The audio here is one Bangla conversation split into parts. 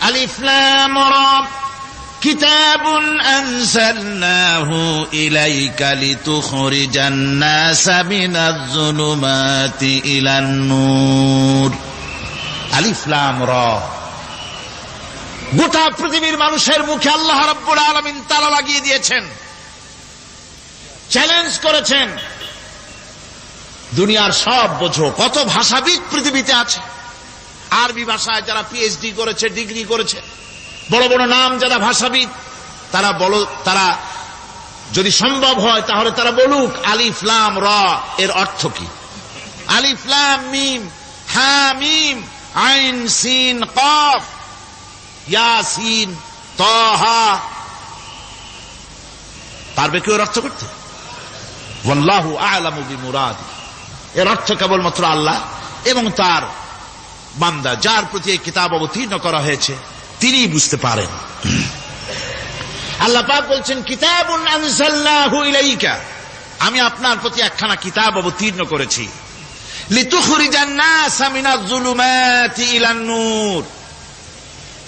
আলিফ লাম রা কিতাবুন আনজালনাহু ইলাইকা লিতুখরিজান নাসা মিনাজ যুলুমাতি ইলান নূর। আলিফ লাম রা, গোটা পৃথিবীর মানুষের মুখে আল্লাহ রাব্বুল আলামিন তালা লাগিয়ে দিয়েছেন, চ্যালেঞ্জ করেছেন, দুনিয়ার সব বোঝো। কত ভাষাবিদ পৃথিবীতে আছে, আরবি ভাষায় যারা পিএইচডি করেছে, ডিগ্রি করেছে, বড় বড় নাম যারা ভাষাবিদ, তারা যদি সম্ভব হয় তাহলে তারা বলুক আলিফ লাম রা এর অর্থ কি। আলিফ লাম মিম হা মিম আইন সিন কফ ইয়াসিন তাহা, পারবে কেউ এর অর্থ করতে? ওয়াল্লাহু আ'লামু বিমুরাদি, এর অর্থ কেবলমাত্র আল্লাহ এবং তার বান্দা, যার প্রতি এই কিতাব অবতীর্ণ করা হয়েছে, তিনিই বুঝতে পারেন। আল্লাহ পাক বলছেন কিতাবুন আনজালনাহু ইলাইকা, আমি আপনার প্রতি একখানা কিতাব অবতীর্ণ করেছি, লিতুখরিজান নাসা মিনাজ যুলুমাতি ইলান নূর,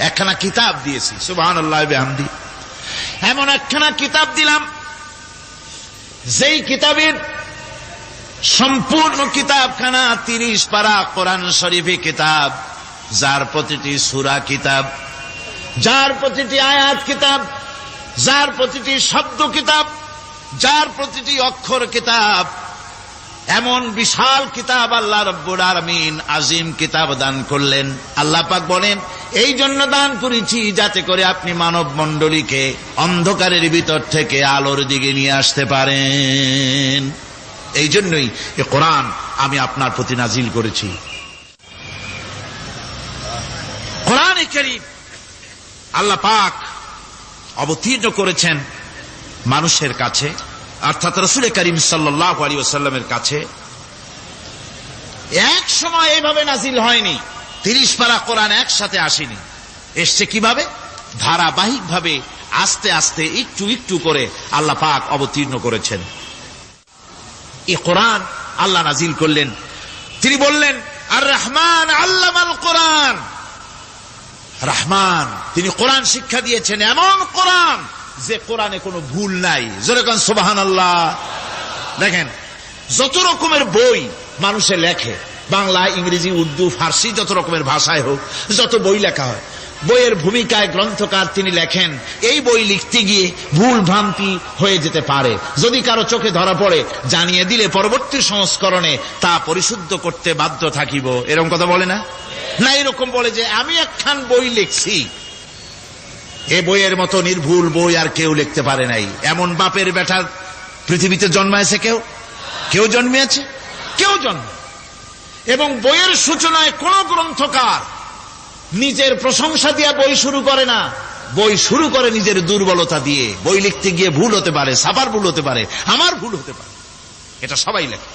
একখানা কিতাব দিয়েছি। সুবহানাল্লাহ বিহামদি, এমন একখানা কিতাব দিলাম যেই কিতাবের সম্পূর্ণ কিতাবখানা 30 পারা কোরআন শরীফে কিতাব, যার প্রতিটি সূরা কিতাব, যার প্রতিটি আয়াত কিতাব, যার প্রতিটি শব্দ কিতাব, যার প্রতিটি অক্ষর কিতাব। এমন বিশাল কিতাব আল্লাহ রাব্বুল আলামিন আজিম কিতাব দান করলেন। আল্লাহ পাক বলেন এই জন্য দান করেছি যাতে করে আপনি মানব মণ্ডলীকে অন্ধকারের ভিতর থেকে আলোর দিকে নিয়ে আসতে পারেন। এই জন্যই এই কোরআন আমি আপনার প্রতি নাজিল করেছি। কোরআনে কারীম আল্লাহ পাক অবতীর্ণ করেছেন মানুষের কাছে, অর্থাৎ রাসূল করিম সাল্লাল্লাহু আলাইহি ওয়াসাল্লামের কাছে। এক সময় এইভাবে নাজিল হয়নি, 30 পারা কোরআন একসাথে আসেনি। এসছে কিভাবে? ধারাবাহিকভাবে, আস্তে আস্তে, একটু একটু করে আল্লাহ পাক অবতীর্ণ করেছেন। এই কোরআন আল্লাহ নাজিল করলেন, তিনি বললেন আর রহমান আল্লামাল কোরআন, রহমান তিনি কোরআন শিক্ষা দিয়েছেন, এমন কোরআন যে কোরআনে কোনো ভুল নাই। জোরে কোন সুবহানাল্লাহ। দেখেন যত রকমের বই মানুষে লেখে, বাংলা, ইংরেজি, উর্দু, ফার্সি, যত রকমের ভাষায় হোক, যত বই লেখা হয়, বইয়ের ভূমিকায় গ্রন্থকার তিনি লেখেন এই বই লিখতে গিয়ে ভুল ভ্রান্তি হয়ে যেতে পারে, যদি কারো চোখে ধরা পড়ে জানিয়ে দিলে পরবর্তী সংস্করণে তা পরিশুদ্ধ করতে বাধ্য থাকিব। এরকম কথা বলে না? না, এরকম বলে যে আমি একখান বই লিখছি, এ বইয়ের মতো নির্ভুল বই আর কেউ লিখতে পারে নাই। এমন বাপের বেটা পৃথিবীতে জন্মাইছে? কেউ জন্মিয়েছে? কেউ জন্ম। এবং বইয়ের সূচনায় কোন গ্রন্থকার নিজের প্রশংসা দিয়ে বই শুরু করে না, বই শুরু করে নিজের দুর্বলতা দিয়ে। বই লিখতে গিয়ে ভুল হতে পারে, ছাপার ভুল হতে পারে, আমার ভুল হতে পারে, এটা সবাই লেখে।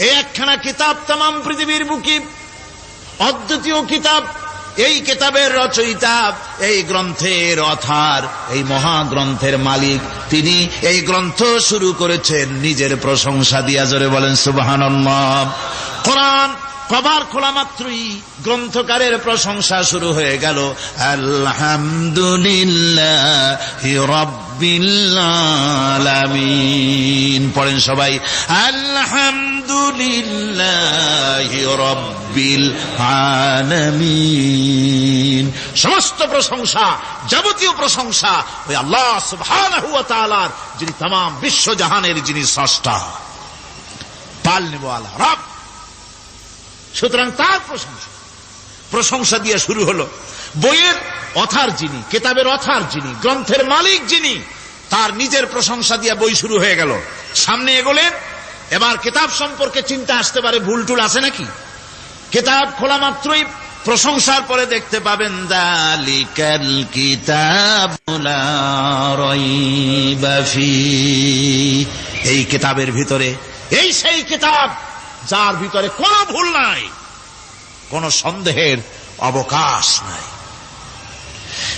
এই একখানা কিতাব তামাম পৃথিবীর বুকে অদ্বিতীয় কিতাব। এই কিতাবের রচয়িতা, এই গ্রন্থের অথার, এই মহাগ্রন্থের মালিক, তিনি এই গ্রন্থ শুরু করেছেন নিজের প্রশংসা দিয়া। জোরে বলেন সুবহানাল্লাহ। কোরআন কভার খোলা মাত্রই গ্রন্থকারের প্রশংসা শুরু হয়ে গেল। আলহামদুলিল্লাহি রাব্বিল আলামিন। পড়েন সবাই আলহামদুলিল্লাহি রাব্বিল আলামিন। সমস্ত প্রশংসা, যাবতীয় প্রশংসা ওই আল্লাহ সুবহানাহু ওয়া তাআলার, যিনি तमाम বিশ্বজাহানের যিনি স্রষ্টা, পালনেওয়ালা রব। সুতরাং তার প্রশংসা দিয়ে শুরু হলো। বইয়ের অথার যিনি, কিতাবের অথার যিনি, গ্রন্থের মালিক যিনি, তার নিজের প্রশংসা দিয়ে বই শুরু হয়ে গেল। সামনে এগোলেন, এবার কিতাব সম্পর্কে চিন্তা আসতে পারে, ভুল টুল আছে নাকি? কিতাব খোলা মাত্রই প্রশংসার পরে দেখতে পাবেন যালিকাল কিতাবু লা রাইবা ফীহি, এই কিতাবের ভিতরে, এই সেই কিতাব যার ভিতরে কোনো ভুল নাই, কোন সন্দেহের অবকাশ নাই।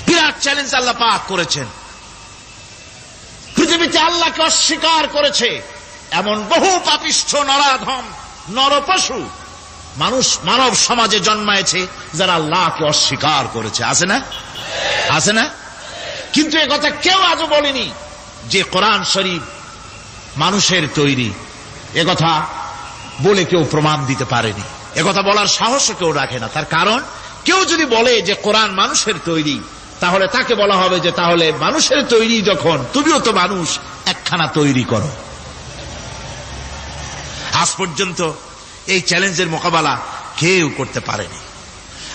বিরাট চ্যালেঞ্জ আল্লাহ পাক করেছেন। পৃথিবীতে আল্লাহকে অস্বীকার করেছে এমন বহু পাপিষ্ঠ নরাধম নরপশু মানব সমাজে জন্মায়েছে যারা আল্লাহকে অস্বীকার করেছে, আছে না? আছে না? কিন্তু একথা কেউ আজও বলেনি যে কোরআন শরীফ মানুষের তৈরি। একথা বলে কেউ প্রমাণ দিতে পারেনি, একথা বলার সাহসও কেউ রাখে না। তার কারণ, কেউ যদি বলে যে কোরআন মানুষের তৈরি, তাহলে তাকে বলা হবে যে তাহলে মানুষের তৈরি যখন, তুমিও তো মানুষ, একখানা তৈরি করো। আজ পর্যন্ত এই চ্যালেঞ্জের মোকাবেলা কেউ করতে পারেনি।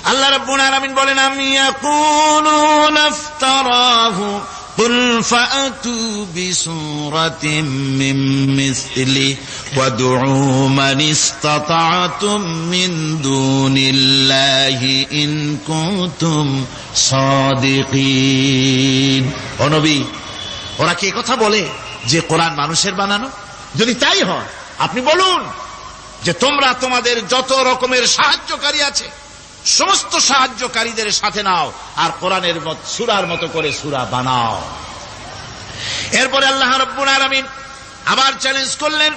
আল্লাহ রাব্বুল আলামিন বলেন, আমি ইয়াকুলুনা ইফতারাহু কুল ফাআতু বিসূরাতিন মিন মিসলি ওয়াদউ মান ইসতাতা'তুম মিন দুনিল্লাহি ইন কুনতুম সাদিকিন। ও নবী, ওরা কি কথা বলে যে কোরআন মানুষের বানানো? যদি তাই হয়, আপনি বলুন যে তোমরা তোমাদের যত রকমের সাহায্যকারী আছে সমস্ত সাহায্যকারীদের সাথে নাও আর কোরআনের সূরার মতো করে সূরা বানাও। এরপরে আল্লাহ রাব্বুল আলামিন আবার চ্যালেঞ্জ করলেন,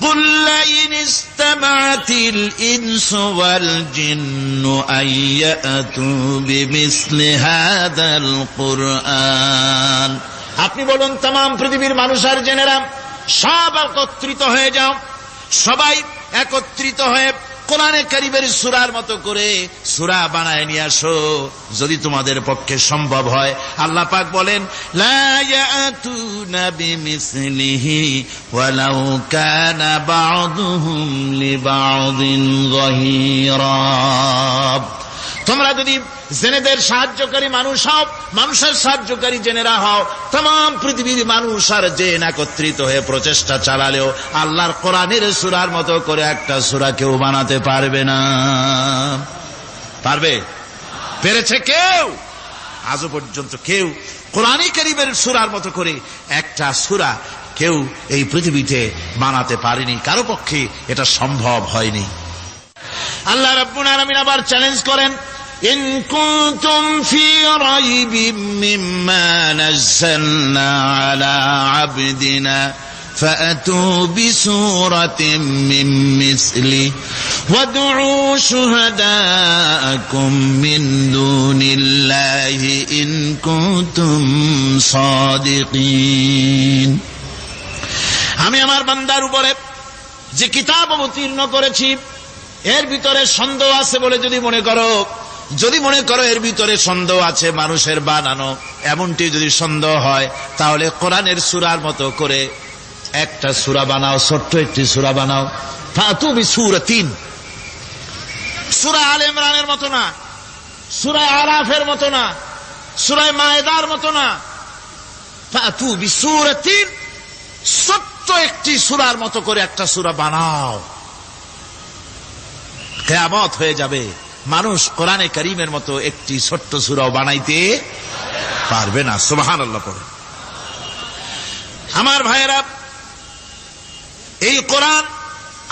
কুল ইন ইসতামা'তিল ইনসু ওয়াল জিন্নু আইয়াতু বিমিসলি হাযাল কুরআন। আপনি বলুন, तमाम পৃথিবীর মানুষ আর জেনেরা সব একত্রিত হয়ে যাও, সবাই একত্রিত হয়ে কোরআনে কারীমের সূরার মতো করে সূরা বানায় নিয়ে আসো, যদি তোমাদের পক্ষে সম্ভব হয়। আল্লাহ পাক বলেন, লা ইয়াতুনা বিমিসলিহি ওয়ালাউ কানা বা'দুহুম লিবা'দিন যাহিরা। তোমরা যদি জেনেদের সাহায্যকারী মানুষ হও, মানুষের সাহায্যকারী জেনেরা হও, तमाम পৃথিবীর মানুষ আর জেন একত্রিত হয়ে প্রচেষ্টা চালালেও আল্লাহর কোরআনের সূরার মতো করে একটা সূরা কেউ বানাতে পারবে না। পারবে? পেরেছে কেউ? আজও পর্যন্ত কেউ কোরআনে কারীমের সূরার মতো করে একটা সূরা কেউ এই পৃথিবীতে বানাতে পারেনি, কারো পক্ষে এটা সম্ভব হয়নি। আল্লাহ রাব্বুল আলামিন আবার চ্যালেঞ্জ করেন, ইন কুনতুম ফি রাইবিম মিম্মা নাযালনা আলা আবদিনা ফাআতু বিসূরাতিন মিন মিসলি ওয়াদউ শুহাদাআকুম মিন দুনিল্লাহি ইন কুনতুম সাদিকিন। আমি আমার বান্দার উপরে যে কিতাব অবতীর্ণ করেছি এর ভিতরে সন্দেহ আছে বলে যদি মনে করো এর ভিতরে সন্দেহ আছে মানুষের বানানো, এমনটি যদি সন্দেহ হয়, তাহলে কোরআনের সূরার মতো করে একটা সূরা বানাও, ছোট্ট একটি সূরা বানাও। ফাতু বিসূরাতিন, সূরা আলে ইমরানের মতো না, সূরা আরাফের মতো না, সূরা মায়েদার মতো না। ফাতু বিসূরাতিন, ছোট্ট একটি সূরার মতো করে একটা সূরা বানাও। কিয়ামত হয়ে যাবে, মানুষ কোরআনে কারীমের মতো একটি ছোট্ট সূরাও বানাইতে পারবে না। সুবহানাল্লাহ পড়ে। আমার ভাইয়েরা, এই কোরআন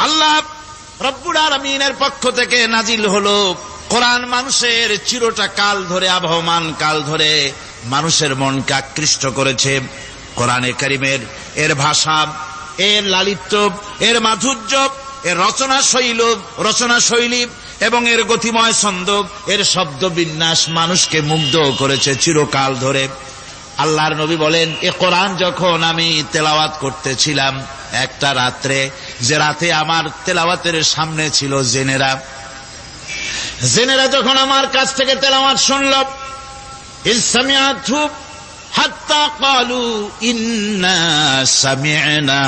আল্লাহ রব্বুল আলামিনের পক্ষ থেকে নাজিল হলো। কোরআন মানুষের চিরটা কাল ধরে, আবহমান কাল ধরে মানুষের মনকে আকৃষ্ট করেছে। কোরআনে কারীমের এর ভাষা, এর লালিত্য, এর মাধুর্য, এর রচনা শৈলী এবং এর গতিময় ছন্দ, এর শব্দ বিন্যাস মানুষকে মুগ্ধ করেছে চিরকাল ধরে। আল্লাহর নবী বলেন, এ কোরআন যখন আমি তেলাওয়াত করতেছিলাম একটা রাত্রে, যে রাতে আমার তেলাওয়াতের সামনে ছিল জেনেরা যখন আমার কাছ থেকে তেলাওয়াত শুনল, ইসসামিআতু হাত্তা ক্বালু ইন্না সামি'না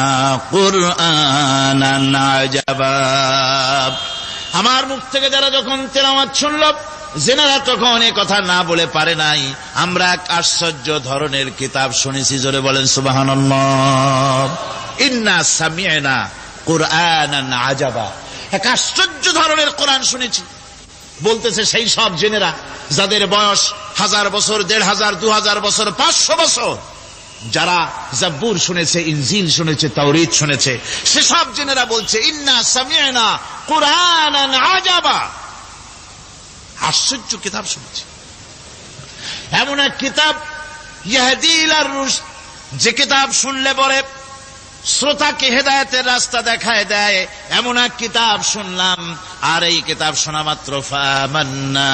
কুরআনান আজাবা। আমার মুখ থেকে যারা যখন তেলাওয়াত শুনল, জেনারা তখন এ কথা না বলে পারে নাই, আমরা এক আশ্চর্য ধরনের কিতাব শুনেছি। জোরে বলেন সুবহানাল্লাহ। ইন্না সামি'না কুরআনান আজাবা, এক আশ্চর্য ধরনের কোরআন শুনেছি। বলতেছে সেই সব জেনেরা যাদের বয়স 1000 বছর, 1500, 2000 বছর, 500 বছর, যারা জাব্বুর শুনেছে, ইনজিল শুনেছে, তাওরীত শুনেছে, সেসব জেনেরা বলছে ইন্না সামি'না কুরআনান আজাবা, আশ্চর্য কিতাব শুনেছি। এমন এক কিতাব, ইয়াহদি ইলার রুশদ, যে কিতাব শুনলে পরে শ্রোতাকে হেদায়েতের রাস্তা দেখায় দেয় এমন এক কিতাব শুনলাম, আর এই কিতাব শোনা মাত্র ফামান্না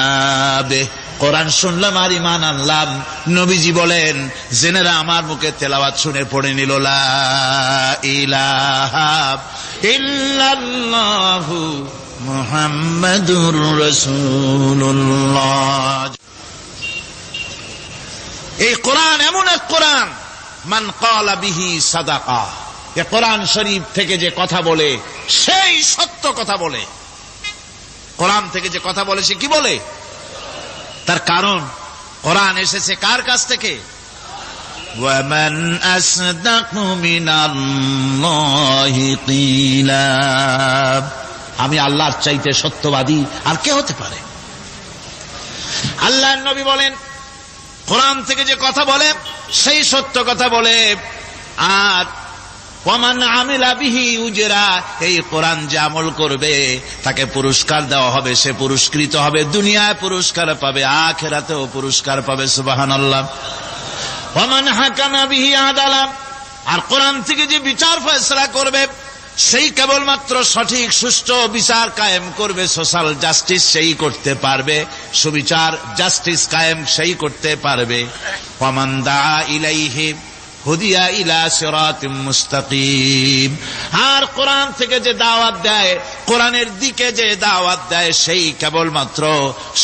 বিহি, কোরআন শুনলাম আর ঈমান আনলাম। নবীজি বলেন, জেনেরা আমার মুখে তেলাওয়াত শুনে পড়ে নিল লা ইলাহা ইল্লাল্লাহু মুহাম্মাদুর রাসূলুল্লাহ। এই কোরআন এমন এক কোরআন, মান ক্বালা বিহি সাদাকা, এ কোরআন শরীফ থেকে যে কথা বলে সেই সত্য কথা বলে। কোরআন থেকে যে কথা বলে সে কি বলে? তার কারণ কোরআন এসেছে কার কাছ থেকে? ওয়ামান আসদাকু মিনাল্লাহি কিলা, আমি আল্লাহর চাইতে সত্যবাদী আর কে হতে পারে? আল্লাহর নবী বলেন, কোরআন থেকে যে কথা বলে সেই সত্য কথা বলে। আর ওয়ামান আমিলা বিহি উজরা, এই কোরআন যে আমল করবে তাকে পুরস্কার দেওয়া হবে, সে পুরস্কৃত হবে, দুনিয়ায় পুরস্কার পাবে, আখিরাতেও পুরস্কার পাবে। সুবহানাল্লাহ। ওয়ামান হাকামা বিহি আদালা, আর কোরআন থেকে যে বিচার ফয়সালা করবে সেই কেবলমাত্র সঠিক সুষ্ঠু বিচার কায়েম করবে, সোশ্যাল জাস্টিস সেই করতে পারবে, সুবিচার জাস্টিস কায়েম সেই করতে পারবে। ওয়ামান দাআ ইলাইহি হুদিয়া ইলা সিরাতিম মুস্তাকিম, আর কোরআন থেকে যে দাওয়াত দেয়, কোরআনের দিকে যে দাওয়াত দেয় সেই কেবলমাত্র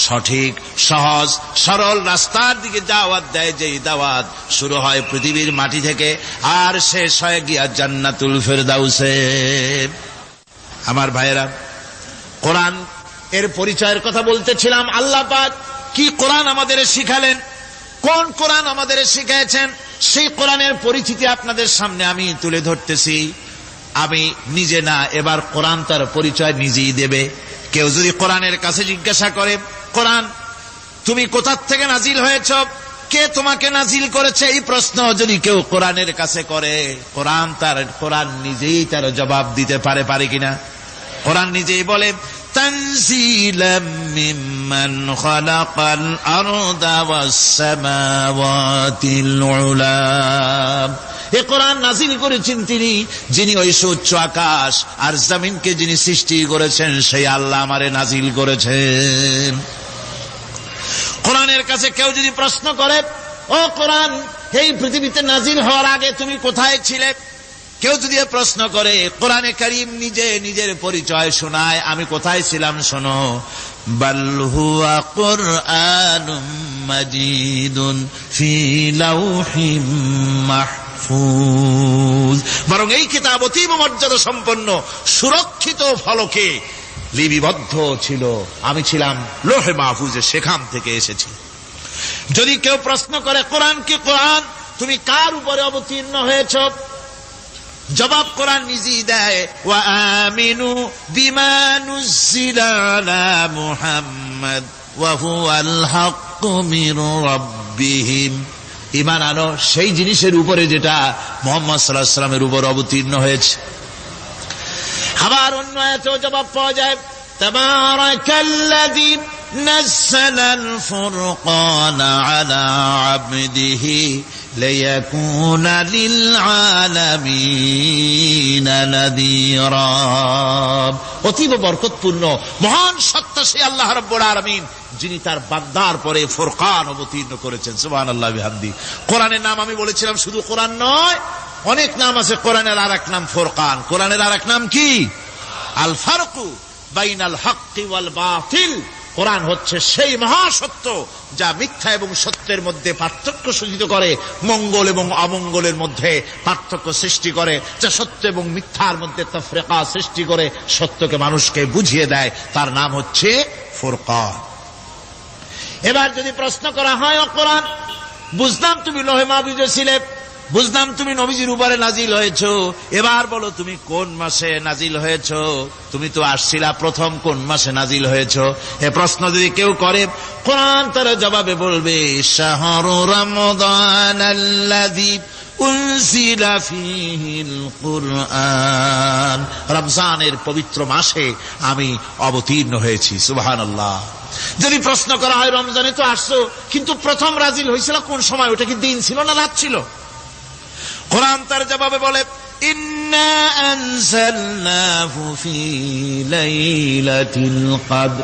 সঠিক সহজ সরল রাস্তার দিকে দাওয়াত দেয়, যেই দাওয়াত শুরু হয় পৃথিবীর মাটি থেকে আর শেষ হয় গিয়া জান্নাতুল ফেরদাউসে। আমার ভাইয়েরা, কোরআন এর পরিচয়ের কথা বলতেছিলাম। আল্লাহ পাক কি কোরআন আমাদের শিখালেন, কোন কোরআন আমাদের শিখিয়েছেন, সেই কোরআনের পরিচিতি আপনাদের সামনে আমি তুলে ধরতেছি। আমি নিজে না, এবার কোরআন তার পরিচয় নিজেই দেবে। কেউ যদি কোরআনের কাছে জিজ্ঞাসা করে, কোরআন তুমি কোথা থেকে নাজিল হয়েছ, কে তোমাকে নাজিল করেছে, এই প্রশ্ন যদি কেউ কোরআনের কাছে করে, কোরআন নিজেই তার জবাব দিতে পারে কিনা? কোরআন নিজেই বলে, তানজিলাম মিম্মান খালাকাল আরদা ওয়াস সামাওয়াতিল উলা, এ কোরআন নাজিল করেছেন তিনি, যিনি ওই সুউচ্চ আকাশ আর জমিনকে যিনি সৃষ্টি করেছেন, সেই আল্লাহ আমারে নাজিল করেছেন। কোরআনের কাছে কেউ যদি প্রশ্ন করে, ও কোরআন, এই পৃথিবীতে নাজিল হওয়ার আগে তুমি কোথায় ছিলে, কেউ যদি প্রশ্ন করে, কোরআনে কারীম নিজে নিজের পরিচয় শোনায়, আমি কোথায় ছিলাম শোনো। বাল হুয়া কুরআনুম মাজিদুন ফি লাউহিম মাহফুজ, বরং এই কিতাব অতীব মর্যাদা সম্পন্ন সুরক্ষিত ফলকে লিপিবদ্ধ ছিল, আমি ছিলাম লোহে মাহফুজে, সেখান থেকে এসেছি। যদি কেউ প্রশ্ন করে, কোরআন কি কোরআন, তুমি কার উপরে অবতীর্ণ হয়েছ, জবাব কোরআন নিজেই দেয়, ওয়া আমিনু বিমা নুজিলা আলা মুহাম্মাদ ওয়া হুয়াল হাক্কু মির রাব্বিহিম, ঈমান আনো সেই জিনিসের উপরে যেটা মুহাম্মদ সাল্লাল্লাহু আলাইহি ওয়াসাল্লামের উপর অবতীর্ণ হয়েছে। আবার অন্য আয়াতেও জবাব পাওয়া যায়, তাবারাকাল্লাযী নাযালাল ফুরকানা আলা আবদিহি লিয়াকুনা লিল আলামিনা নাযীরা, অতীব বরকতপূর্ণ মহান সত্তা সেই আল্লাহ রাব্বুল আলামিন, যিনি তার বান্দার পরে ফুরকান অবতীর্ণ করেছেন। সুবহানাল্লাহ বিহামদি। কোরআনের নাম আমি বলেছিলাম শুধু কোরআন নয়, অনেক নাম আছে। কোরআনের আর এক নাম ফুরকান, কোরআনের আর এক নাম কি? আল ফারকু বাইনাল হাক্কি ওয়াল বাতিল, কোরআন হচ্ছে সেই মহাসত্য যা মিথ্যা এবং সত্যের মধ্যে পার্থক্য সূচিত করে, মঙ্গল এবং অমঙ্গলের মধ্যে পার্থক্য সৃষ্টি করে, যা সত্য এবং মিথ্যার মধ্যে তাফরিকা সৃষ্টি করে, সত্যকে মানুষকে বুঝিয়ে দেয়, তার নাম হচ্ছে ফুরকান। এবার যদি প্রশ্ন করা হয়, ও কোরআন, বুঝলাম তুমি লোহে মাহফুজে ছিলে, বুঝলাম তুমি নবীজির উপরে নাজিল হয়েছো, এবার বলো তুমি কোন মাসে নাজিল হয়েছো, তুমি তো আসছিলা প্রথম কোন মাসে নাজিল হয়েছো, এ প্রশ্ন যদি কেউ করে, কোরআন তার জবাবে বলবে, শাহরু রমাদানাল্লাযী উনজিলা ফীহিল কুরআন, রমজানের পবিত্র মাসে আমি অবতীর্ণ হয়েছি। সুবহানাল্লাহ। যদি প্রশ্ন করা হয়, রমজানে তো আসছো, কিন্তু প্রথম নাজিল হয়েছিল কোন সময়, ওটা কি দিন ছিল না রাত ছিল? কোরআন তার জবাবে বলে, ইন্না আনজালনাহু ফি লাইলাতিল কদর,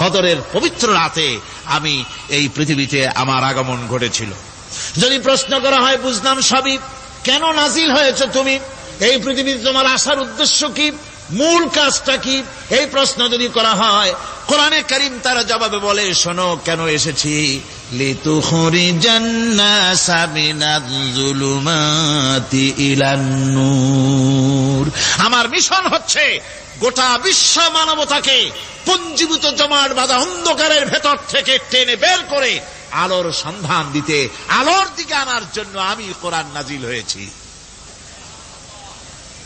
কদরের পবিত্র রাতে আমি এই পৃথিবীতে আমার আগমন ঘটেছিল। যদি প্রশ্ন করা হয়, বুঝলাম সবই, কেন নাজিল হয়েছে তুমি, এই পৃথিবীতে তোমার আসার উদ্দেশ্য কি, মূল কাজটা কি, এই প্রশ্ন যদি করা হয়, কোরআনে কারীম তার জবাবে বলে, শোনো কেন এসেছি, লিতুখরিজান নাসা মিনাজ যুলুমাতি ইলান নূর। আমার মিশন হচ্ছে গোটা বিশ্ব মানবতাকে পুঞ্জীভূত জমাট বাঁধা অন্ধকারের ভেতর থেকে টেনে বের করে আলোর সন্ধান দিতে, আলোর দিকে আনার জন্য আমি কোরআন নাজিল হয়েছি।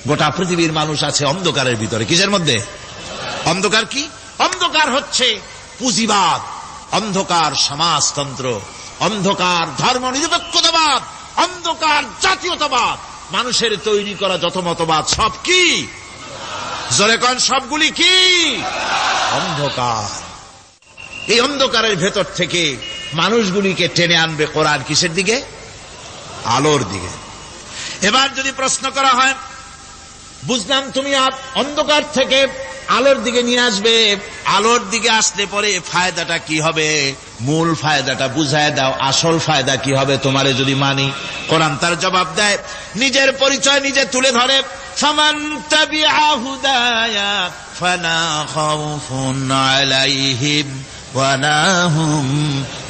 গোটা পৃথিবীর মানুষ আছে অন্ধকারের ভিতরে। কিসের মধ্যে? অন্ধকার কি? অন্ধকার হচ্ছে পুঁজিবাদ, অন্ধকার সমাজতন্ত্র, অন্ধকার ধর্ম নিরপেক্ষতাবাদ, অন্ধকার জাতীয়তাবাদ। মানুষের তৈরি করা যত মতবাদ সব কি? জোরে কোন, সবগুলি কি? অন্ধকার। এই অন্ধকারের ভেতর থেকে মানুষগুলিকে টেনে আনবে কোরআন কিসের দিকে? আলোর দিকে। এবার যদি প্রশ্ন করা হয়, বুঝলাম তুমি অন্ধকার থেকে আলোর দিকে নিয়ে আসবে, আলোর দিকে আসলে পরে ফায়দাটা কি হবে, মূল ফায়দাটা বুঝায় দাও, আসল ফায়দা কি হবে তোমারে যদি মানি। কোরআন তার জবাব দেয়, নিজের পরিচয় নিজে তুলে ধরে, ফামান তাবিআ হুদায়া ফালা খাউফুন আলাইহিম ওয়ালা হুম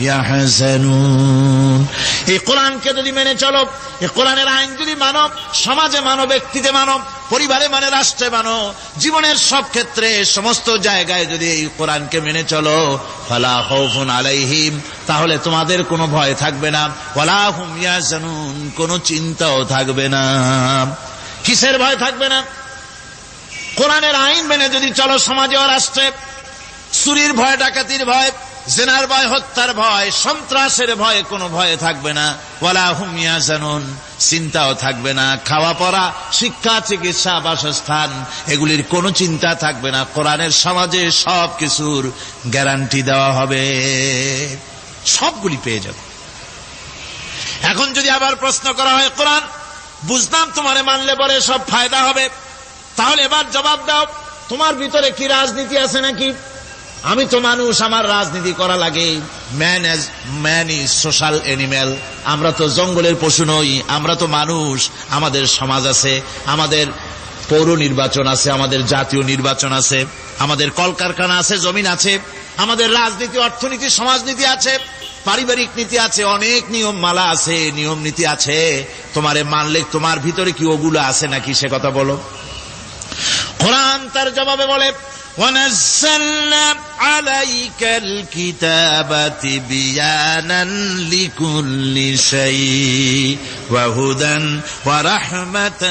ইয়াহজানুন। এই কোরআনকে যদি মেনে চলো, এই কোরআনের আইন যদি মানো, সমাজে মানো, ব্যক্তিতে মানো, পরিবারে মানে, রাষ্ট্রে মানো, জীবনের সব ক্ষেত্রে সমস্ত জায়গায় যদি এই কোরআনকে মেনে চলো, ফালা খাউফুন আলাইহিম, তাহলে তোমাদের কোনো ভয় থাকবে না, ওয়ালা হুম ইয়াহজানুন, কোনো চিন্তাও থাকবে না। কিসের ভয় থাকবে না? কোরআনের আইন মেনে যদি চলো সমাজে ও রাষ্ট্রে, চুরির ভয়, ডাকাতির ভয়, জিনার ভয়, হত্যার ভয়, সন্ত্রাসের ভয়, কোনো ভয় থাকবে না। ওয়ালা হুম ইয়াহজানুন, চিন্তাও থাকবে না। খাওয়া পড়া, শিক্ষা, চিকিৎসা, বাসস্থান, এগুলির কোনো চিন্তা থাকবে না। কোরআনের সমাজে সব কিছুর গ্যারান্টি দেওয়া হবে, সবগুলি পেয়ে যাবে। এখন যদি আবার প্রশ্ন করা হয়, কোরআন বুঝলাম তোমারে মানলে পরে সব ফায়দা হবে, তাহলে এবার জবাব দাও, তোমার ভিতরে কি রাজনীতি আছে নাকি? আমি তো মানুষ, আমার রাজনীতি করা লাগে। Man is social animal. আমরা তো জঙ্গলের পশু নই, আমরা তো মানুষ। আমাদের সমাজ আছে, আমাদের পৌর নির্বাচন আছে, আমাদের জাতীয় নির্বাচন আছে, আমাদের কলকারখানা আছে, জমিন আছে, আমাদের রাজনীতি, অর্থনীতি, সমাজনীতি আছে, পারিবারিক নীতি আছে, অনেক নিয়ম মালা আছে, নিয়ম নীতি আছে। তোমারে মানলে তোমার ভিতরে কি ওগুলো আছে নাকি, সে কথা বলো। কোরআন তার জবাবে বলে, وَنَزَّلْنَا عَلَيْكَ الْكِتَابَ تِبْيَانًا لِكُلِّ شَيْءٍ وَهُدًى وَرَحْمَةً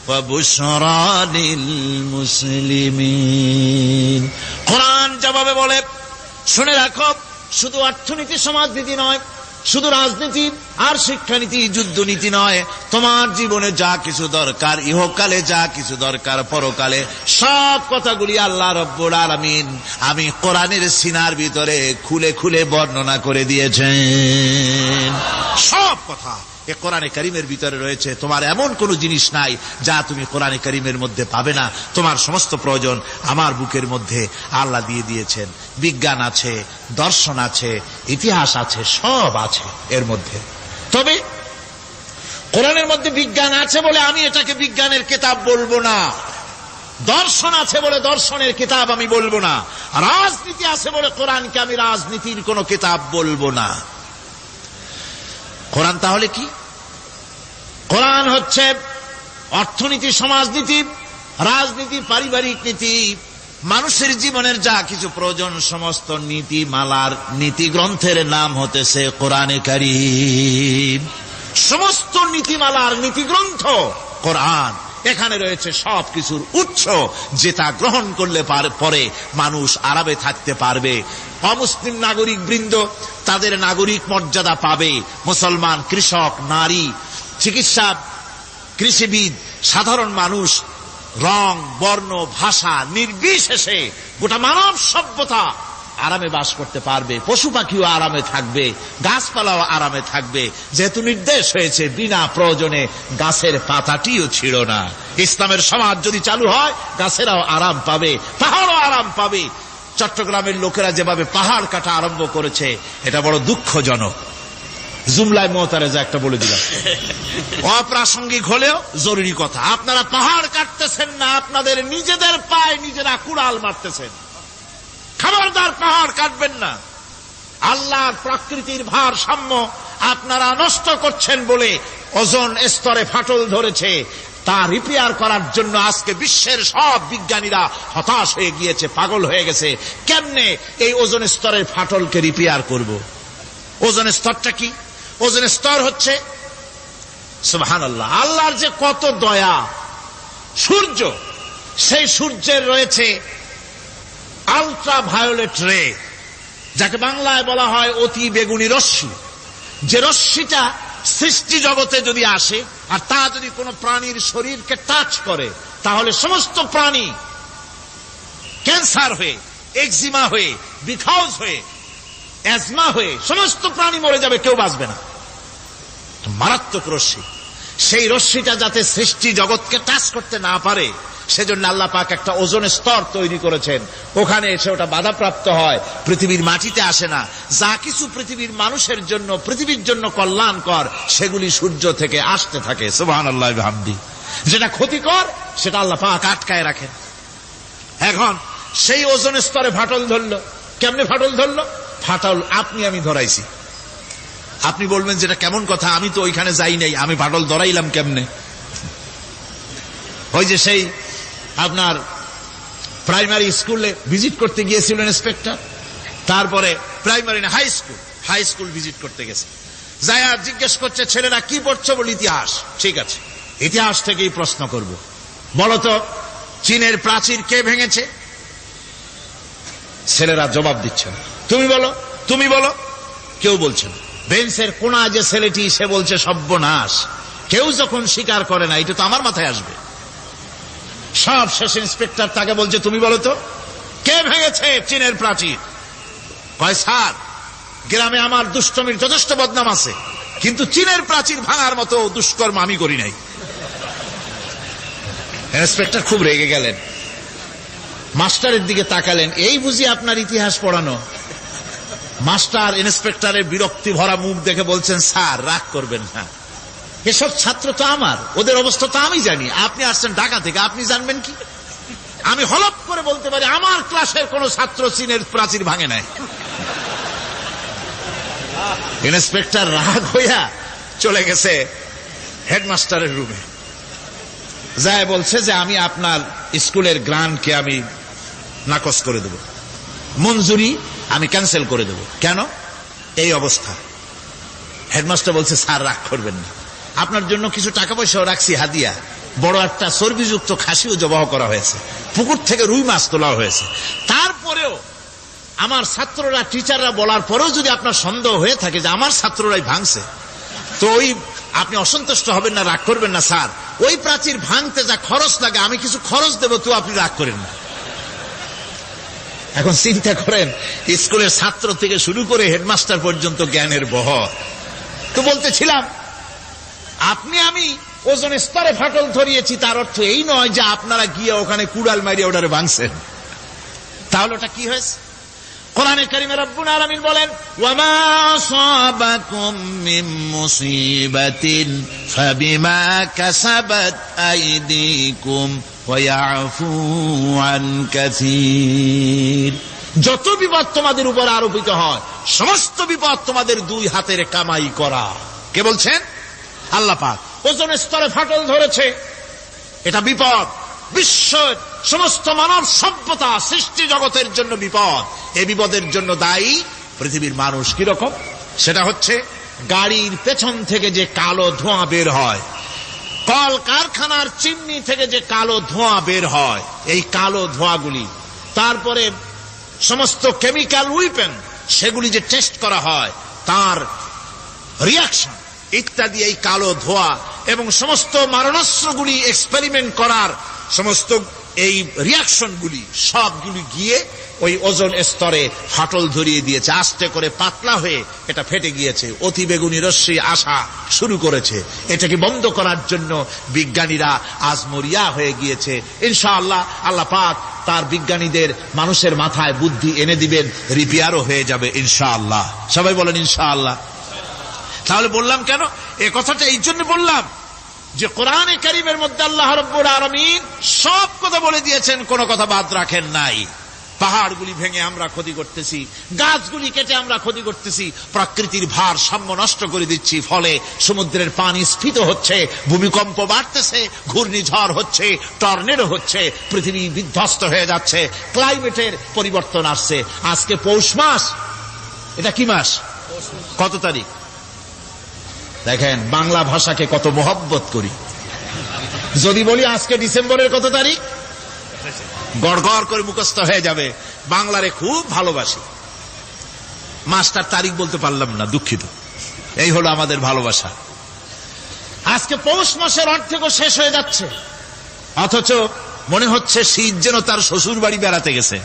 وَبُشْرَى لِلْمُسْلِمِينَ। কোরআন জবাবে বলে, শুনে রাখো, শুধু অর্থনীতি সমাজনীতি নয়, শুধু রাজনীতি আর শিক্ষানীতি, যুদ্ধনীতি নয়, তোমার জীবনে যা কিছু দরকার, ইহকালে যা কিছু দরকার, পরকালে, সব কথাগুলি আল্লাহ রব্বুল আলামিন আমি কোরআনের সিনার ভিতরে খুলে খুলে বর্ণনা করে দিয়েছেন। সব কথা এ কোরআনে কারীমের ভিতরে রয়েছে। তোমার এমন কোনো জিনিস নাই যা তুমি কোরআনে কারীমের মধ্যে পাবে না। তোমার সমস্ত প্রয়োজন আমার বুকের মধ্যে আল্লাহ দিয়ে দিয়েছেন। বিজ্ঞান আছে, দর্শন আছে, ইতিহাস আছে, সব আছে এর মধ্যে। তবে কোরআনের মধ্যে বিজ্ঞান আছে বলে আমি এটাকে বিজ্ঞানের কিতাব বলবো না, দর্শন আছে বলে দর্শনের কিতাব আমি বলবো না, রাজনীতি আছে বলে কোরআনকে আমি রাজনীতির কোনো কিতাব বলবো না। কোরআন তাহলে কি? কোরআন হচ্ছে অর্থনীতি, সমাজনীতি, রাজনীতি, পারিবারিক নীতি, মানুষের জীবনের যা কিছু প্রয়োজন, সমস্ত নীতি মালার নীতি গ্রন্থের নাম হতেছে কোরআনে কারীম। সমস্ত নীতিমালার নীতি গ্রন্থ কোরআন। এখানে রয়েছে সব কিছুর উৎস, যেটা গ্রহণ করলে পরে মানুষ আরামে থাকতে পারবে। অমুসলিম নাগরিক বৃন্দ তাদের নাগরিক মর্যাদা পাবে। মুসলমান, কৃষক, নারী, চিকিৎসা, কৃষিবিদ, সাধারণ মানুষ, রং, বর্ণ, ভাষা নির্বিশেষে গোটা মানব সভ্যতা আরামে বাস করতে পারবে, পশু পাখিও আরামে থাকবে, গাছপালাও আরামে থাকবে। যেহেতু নির্দেশ হয়েছে বিনা প্রয়োজনে গাছের পাতাটিও ছিল না। ইসলামের সমাজ যদি চালু হয় গাছেরাও আরাম পাবে, পাহাড়ও আরাম পাবে। চট্টগ্রামের লোকেরা যেভাবে পাহাড় কাটা আরম্ভ করেছে এটা বড় দুঃখজনক। জুমলায় মুতারেজা একটা বলে দিলাম, অপ্রাসঙ্গিক হলেও জরুরি কথা। আপনারা পাহাড় কাটতেছেন না, আপনাদের নিজেদের পায়ে নিজেরা কুড়াল মারতেছেন। খবরদার পাহাড় কাটবেন না। আল্লাহর প্রকৃতির ভারসাম্য আপনারা নষ্ট করছেন বলে ওজোন স্তরে ফাটল ধরেছে। তা রিপেয়ার করার জন্য আজকে বিশ্বের সব বিজ্ঞানীরা হতাশ হয়ে গিয়েছে, পাগল হয়ে গেছে। কেমনে এই ওজোন স্তরের ফাটলকে রিপেয়ার করব? ওজোন স্তরটা কি? ওজোন স্তর হচ্ছে সুবহানাল্লাহ, আল্লাহর যে কত দয়া। সূর্য, সেই সূর্যের রয়েছে আলট্রা ভায়োলেট রে, যাকে বাংলায় বলা হয় অতি বেগুনি রশ্মি। যে রশ্মিটা সৃষ্টি জগতে যদি আসে আর তা যদি কোনো প্রাণীর শরীরকে টাচ করে তাহলে সমস্ত প্রাণী ক্যান্সার হয়ে, এক্সিমা হয়ে, বিখাউজ হয়ে, অ্যাজমা হয়ে সমস্ত প্রাণী মরে যাবে, কেউ বাঁচবে না। মারাত্মক রশ্মি। সেই রশ্মিটা যাতে সৃষ্টি জগৎকে টাচ করতে না পারে সেজন্য আল্লাহ পাক একটা ওজোন স্তর তৈরি করেছেন। ওখানে এসে ওটা বাধাপ্রাপ্ত হয়, পৃথিবীর মাটিতে আসে না। যা কিছু পৃথিবীর মানুষের জন্য, পৃথিবীর জন্য কল্যাণকর সেগুলি সূর্য থেকে আসতে থাকে। সুবহানাল্লাহ ওয়া বিহামদি। যেটা ক্ষতিকর সেটা আল্লাহ পাক আটকায় রাখেন। এখন সেই ওজোন স্তরে ফাটল ধরলো। কেমনে ফাটল ধরলো? ফাটল আপনি আমি ধরাইছি। আপনি বলবেন যেটা কেমন কথা, আমি তো ওইখানে যাই নাই, আমি ফাটল ধরাইলাম কেমনে? ওই যে সেই আপনার প্রাইমারি স্কুলে ভিজিট করতে গিয়েছিলেন ইন্সপেক্টর, তারপরে প্রাইমারি না হাই স্কুল ভিজিট করতে গেছে, যাই আর জিজ্ঞেস করছে ছেলেরা কি পড়ছো? বল ইতিহাস। ঠিক আছে, ইতিহাস থেকেই প্রশ্ন করব। বলতো চীনের প্রাচীর কে ভেঙেছে? ছেলেরা জবাব দিচ্ছে না। তুমি বলো, তুমি বলো। কেউ বলছে না। বেঞ্চের কোনা যে ছেলেটি সে বলছে সর্বনাশ। কেউ যখন স্বীকার করে না এটা তো আমার মাথায় আসবে। সব শেষ ইন্সপেক্টর তাকে বলছে তুমি বলো তো কে ভেঙেছে চীনের প্রাচীর? কয় স্যার, গ্রামে আমার দুষ্টমির যথেষ্ট বদনাম আছে, কিন্তু চীনের প্রাচীর ভাঙার মতো দুষ্কর্ম আমি করি নাই। ইন্সপেক্টর খুব রেগে গেলেন, মাস্টারের দিকে তাকালেন, এই বুঝি আপনার ইতিহাস পড়ানো? মাস্টার ইন্সপেক্টরের বিরক্তি ভরা মুখ দেখে বলছেন স্যার রাগ করবেন না, এসব ছাত্র তো আমার, ওদের অবস্থা তো আমি জানি। আপনি আসছেন ঢাকা থেকে, আপনি জানবেন কি? আমি হলপ করে বলতে পারি আমার ক্লাসের কোন ছাত্র চীনের প্রাচীর ভাঙে নাই। ইন্সপেক্টর রাগ হইয়া চলে গেছে হেডমাস্টারের রুমে, যায় বলছে যে আমি আপনার স্কুলের গ্রান্টকে আমি নাকচ করে দেব, মঞ্জুরি আমি ক্যান্সেল করে দেব। কেন? এই অবস্থা। হেডমাস্টার বলছে স্যার রাগ করবেন না, আপনার জন্য কিছু টাকা পয়সাও রাখছি হাদিয়া, বড় একটা চর্বিযুক্ত খাসিও জবাহ করা হয়েছে, পুকুর থেকে রুই মাছ তোলা হয়েছে। তারপরেও আমার ছাত্ররা, টিচাররা বলার পরেও যদি আপনার সন্দেহ হয়ে থাকে যে আমার ছাত্ররাই ভাঙছে, তো ওই আপনি অসন্তুষ্ট হবেন না, রাগ করবেন না। স্যার ওই প্রাচীর ভাঙতে যা খরচ লাগে আমি কিছু খরচ দেব, তো আপনি রাগ করেন না। এখন চিন্তা করেন, স্কুলের ছাত্র থেকে শুরু করে হেডমাস্টার পর্যন্ত জ্ঞানের বহর। তো বলতেছিলাম আপনি আমি ওজোন স্তরে ফাটল ধরিয়েছি, তার অর্থ এই নয় যে আপনারা গিয়ে ওখানে কুড়াল মারিয়ে ওটারে ভাঙছেন। তাহলে ওটা কি হয়েছে? কোরআনে কারিমে রব্বুল আলামিন বলেন ওয়ামা আসাবাকুম মিন মুসিবাতিন ফাবিমা কাসাবাত আইদিকুম ওয়া ইয়াফু আন কাসীর। যত বিপদ তোমাদের উপর আরোপিত হয় সমস্ত বিপদ তোমাদের দুই হাতের কামাই করা। কে বলছেন? আল্লাহ পাক। ওজোন স্তরে ফাটল ধরেছে, এটা বিপদ, বিশ্বের সমস্ত মানব সভ্যতা সৃষ্টি জগতের জন্য বিপদ। এই বিপদের জন্য দায়ী পৃথিবীর মানুষ। কিরকম? সেটা হচ্ছে গাড়ির পেছন থেকে যে কালো ধোঁয়া বের হয়, কল কারখানার চিমনি থেকে যে কালো ধোঁয়া বের হয়, এই কালো ধোঁয়াগুলি, তারপরে সমস্ত কেমিক্যাল উইপেন সেগুলি যে টেস্ট করা হয় তার রিয়াকশন ইত্যাদি, এই কালো ধোঁয়া এবং সমস্ত মারণাস্ত্রগুলি এক্সপেরিমেন্ট করার সমস্ত এই রিয়াকশনগুলি সবগুলি গিয়ে ওই ওজোন স্তরে ফাটল ধরিয়ে দিয়েছে, আস্তে করে পাতলা হয়ে এটা ফেটে গিয়েছে, অতি বেগুনি রশ্মি আসা শুরু করেছে। এটাকে বন্ধ করার জন্য বিজ্ঞানীরা আজ মরিয়া হয়ে গিয়েছে। ইনশাআল্লাহ আল্লাহ পাক তার বিজ্ঞানীদের মানুষের মাথায় বুদ্ধি এনে দিবেন, রিপেয়ারও হয়ে যাবে ইনশাআল্লাহ। সবাই বলেন ইনশাআল্লাহ। তাহলে বললাম কেন এ কথাটা? এই জন্য বললাম যে কোরআনে কারীমের মধ্যে আল্লাহ রাব্বুল আলামিন সব কথা বলে দিয়েছেন, কোনো কথা বাদ রাখেন নাই। পাহাড়গুলি ভেঙে আমরা ক্ষতি করতেছি, গাছগুলি কেটে আমরা ক্ষতি করতেছি, প্রকৃতির ভারসাম্য নষ্ট করে দিচ্ছি, ফলে সমুদ্রের পানি স্ফীত হচ্ছে, ভূমিকম্প বাড়তেছে, ঘূর্ণিঝড় হচ্ছে, টর্নেডো হচ্ছে, পৃথিবী বিধ্বস্ত হয়ে যাচ্ছে, ক্লাইমেটের পরিবর্তন আসছে। আজকে পৌষ মাস, এটা কি মাস? কত তারিখ? দেখেন বাংলা ভাষাকে কত মহব্বত করি। যদি বলি আজকে ডিসেম্বরের কত তারিখ, গড়গড় করে মুখস্থ হয়ে যাবে। বাংলারে খুব ভালোবাসি, মাসটার তারিখ বলতে পারলাম না, দুঃখিত। এই হলো আমাদের ভালোবাসা। আজকে পৌষ মাসের অর্ধেকও শেষ হয়ে যাচ্ছে, অথচ মনে হচ্ছে শীত যেন তার শ্বশুর বাড়ি বেড়াতে গেছে।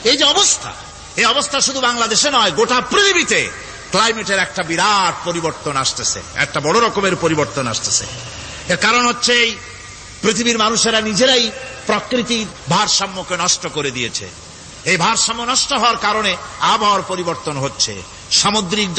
এই যে অবস্থা, এই অবস্থা শুধু বাংলাদেশে নয়, গোটা পৃথিবীতে ক্লাইমেটের একটা বিরাট পরিবর্তন আসতেছে, একটা বড় রকমের পরিবর্তন আসতেছে। এর কারণ হচ্ছে এই পৃথিবীর মানুষেরা নিজেরাই প্রকৃতির ভারসাম্যকে নষ্ট করে দিয়েছে। এই ভারসাম্য নষ্ট হওয়ার কারণে আবহাওয়ার পরিবর্তন হচ্ছে, সামুদ্রিক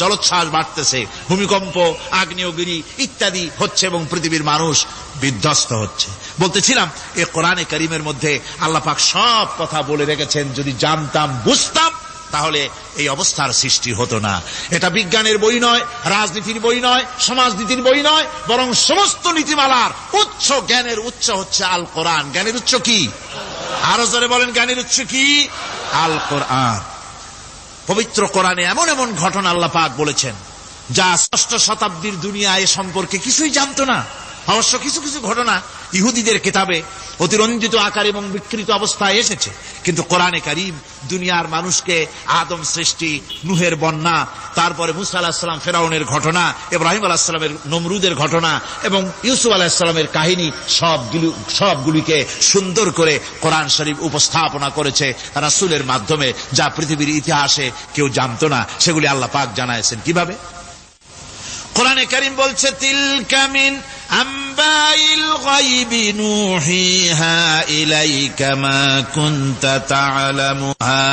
জলোচ্ছ্বাস বাড়তেছে, ভূমিকম্প, আগ্নেয়গিরি ইত্যাদি হচ্ছে এবং পৃথিবীর মানুষ বিধ্বস্ত হচ্ছে। বলতেছিলাম এই কোরআনে কারীমের মধ্যে আল্লাহ পাক সব কথা বলে রেখেছেন। যদি জানতাম, বুঝতাম, তাহলে এই অবস্থার সৃষ্টি হতো না। এটা বিজ্ঞানের বই নয়, রাজনীতির বই নয়, সমাজনীতির বই নয়, বরং সমস্ত নীতিমালার উচ্চ, জ্ঞানের উচ্চ হচ্ছে আল কোরআন। জ্ঞানের উচ্চ কি? আরো জোরে বলেন, জ্ঞানের উচ্চ কি? আল কোরআন। পবিত্র কোরআনে এমন এমন ঘটনা আল্লাহ পাক বলেছেন যা ষষ্ঠ শতাব্দীর দুনিয়া এ সম্পর্কে কিছুই জানতো না। অবশ্য কিছু কিছু ঘটনা ইহুদিদের কিতাবে অতিরঞ্জিত আকার এবং বিকৃত অবস্থায় এসেছে, কিন্তু কোরআনে কারীম দুনিয়ার মানুষকে আদম সৃষ্টি, নূহের বন্যা, তারপরে মুসা আলাইহিস সালাম ফেরাউনের ঘটনা, ইব্রাহিম আলাইহিস সালামের নমরুদের ঘটনা এবং ইউসুফ আলাইহিস সালামের কাহিনী সবগুলিকে সুন্দর করে কোরআন শরীফ উপস্থাপনা করেছে রাসূলের মাধ্যমে, যা পৃথিবীর ইতিহাসে কেউ জানতো না। সেগুলি আল্লাহ পাক জানাইছেন কিভাবে? কোরআনে কারীম বলছে, তিলকা মিন আম্বাইল গায়বি নূহিহা ইলাইকা মা কুনতা তা'লামুহা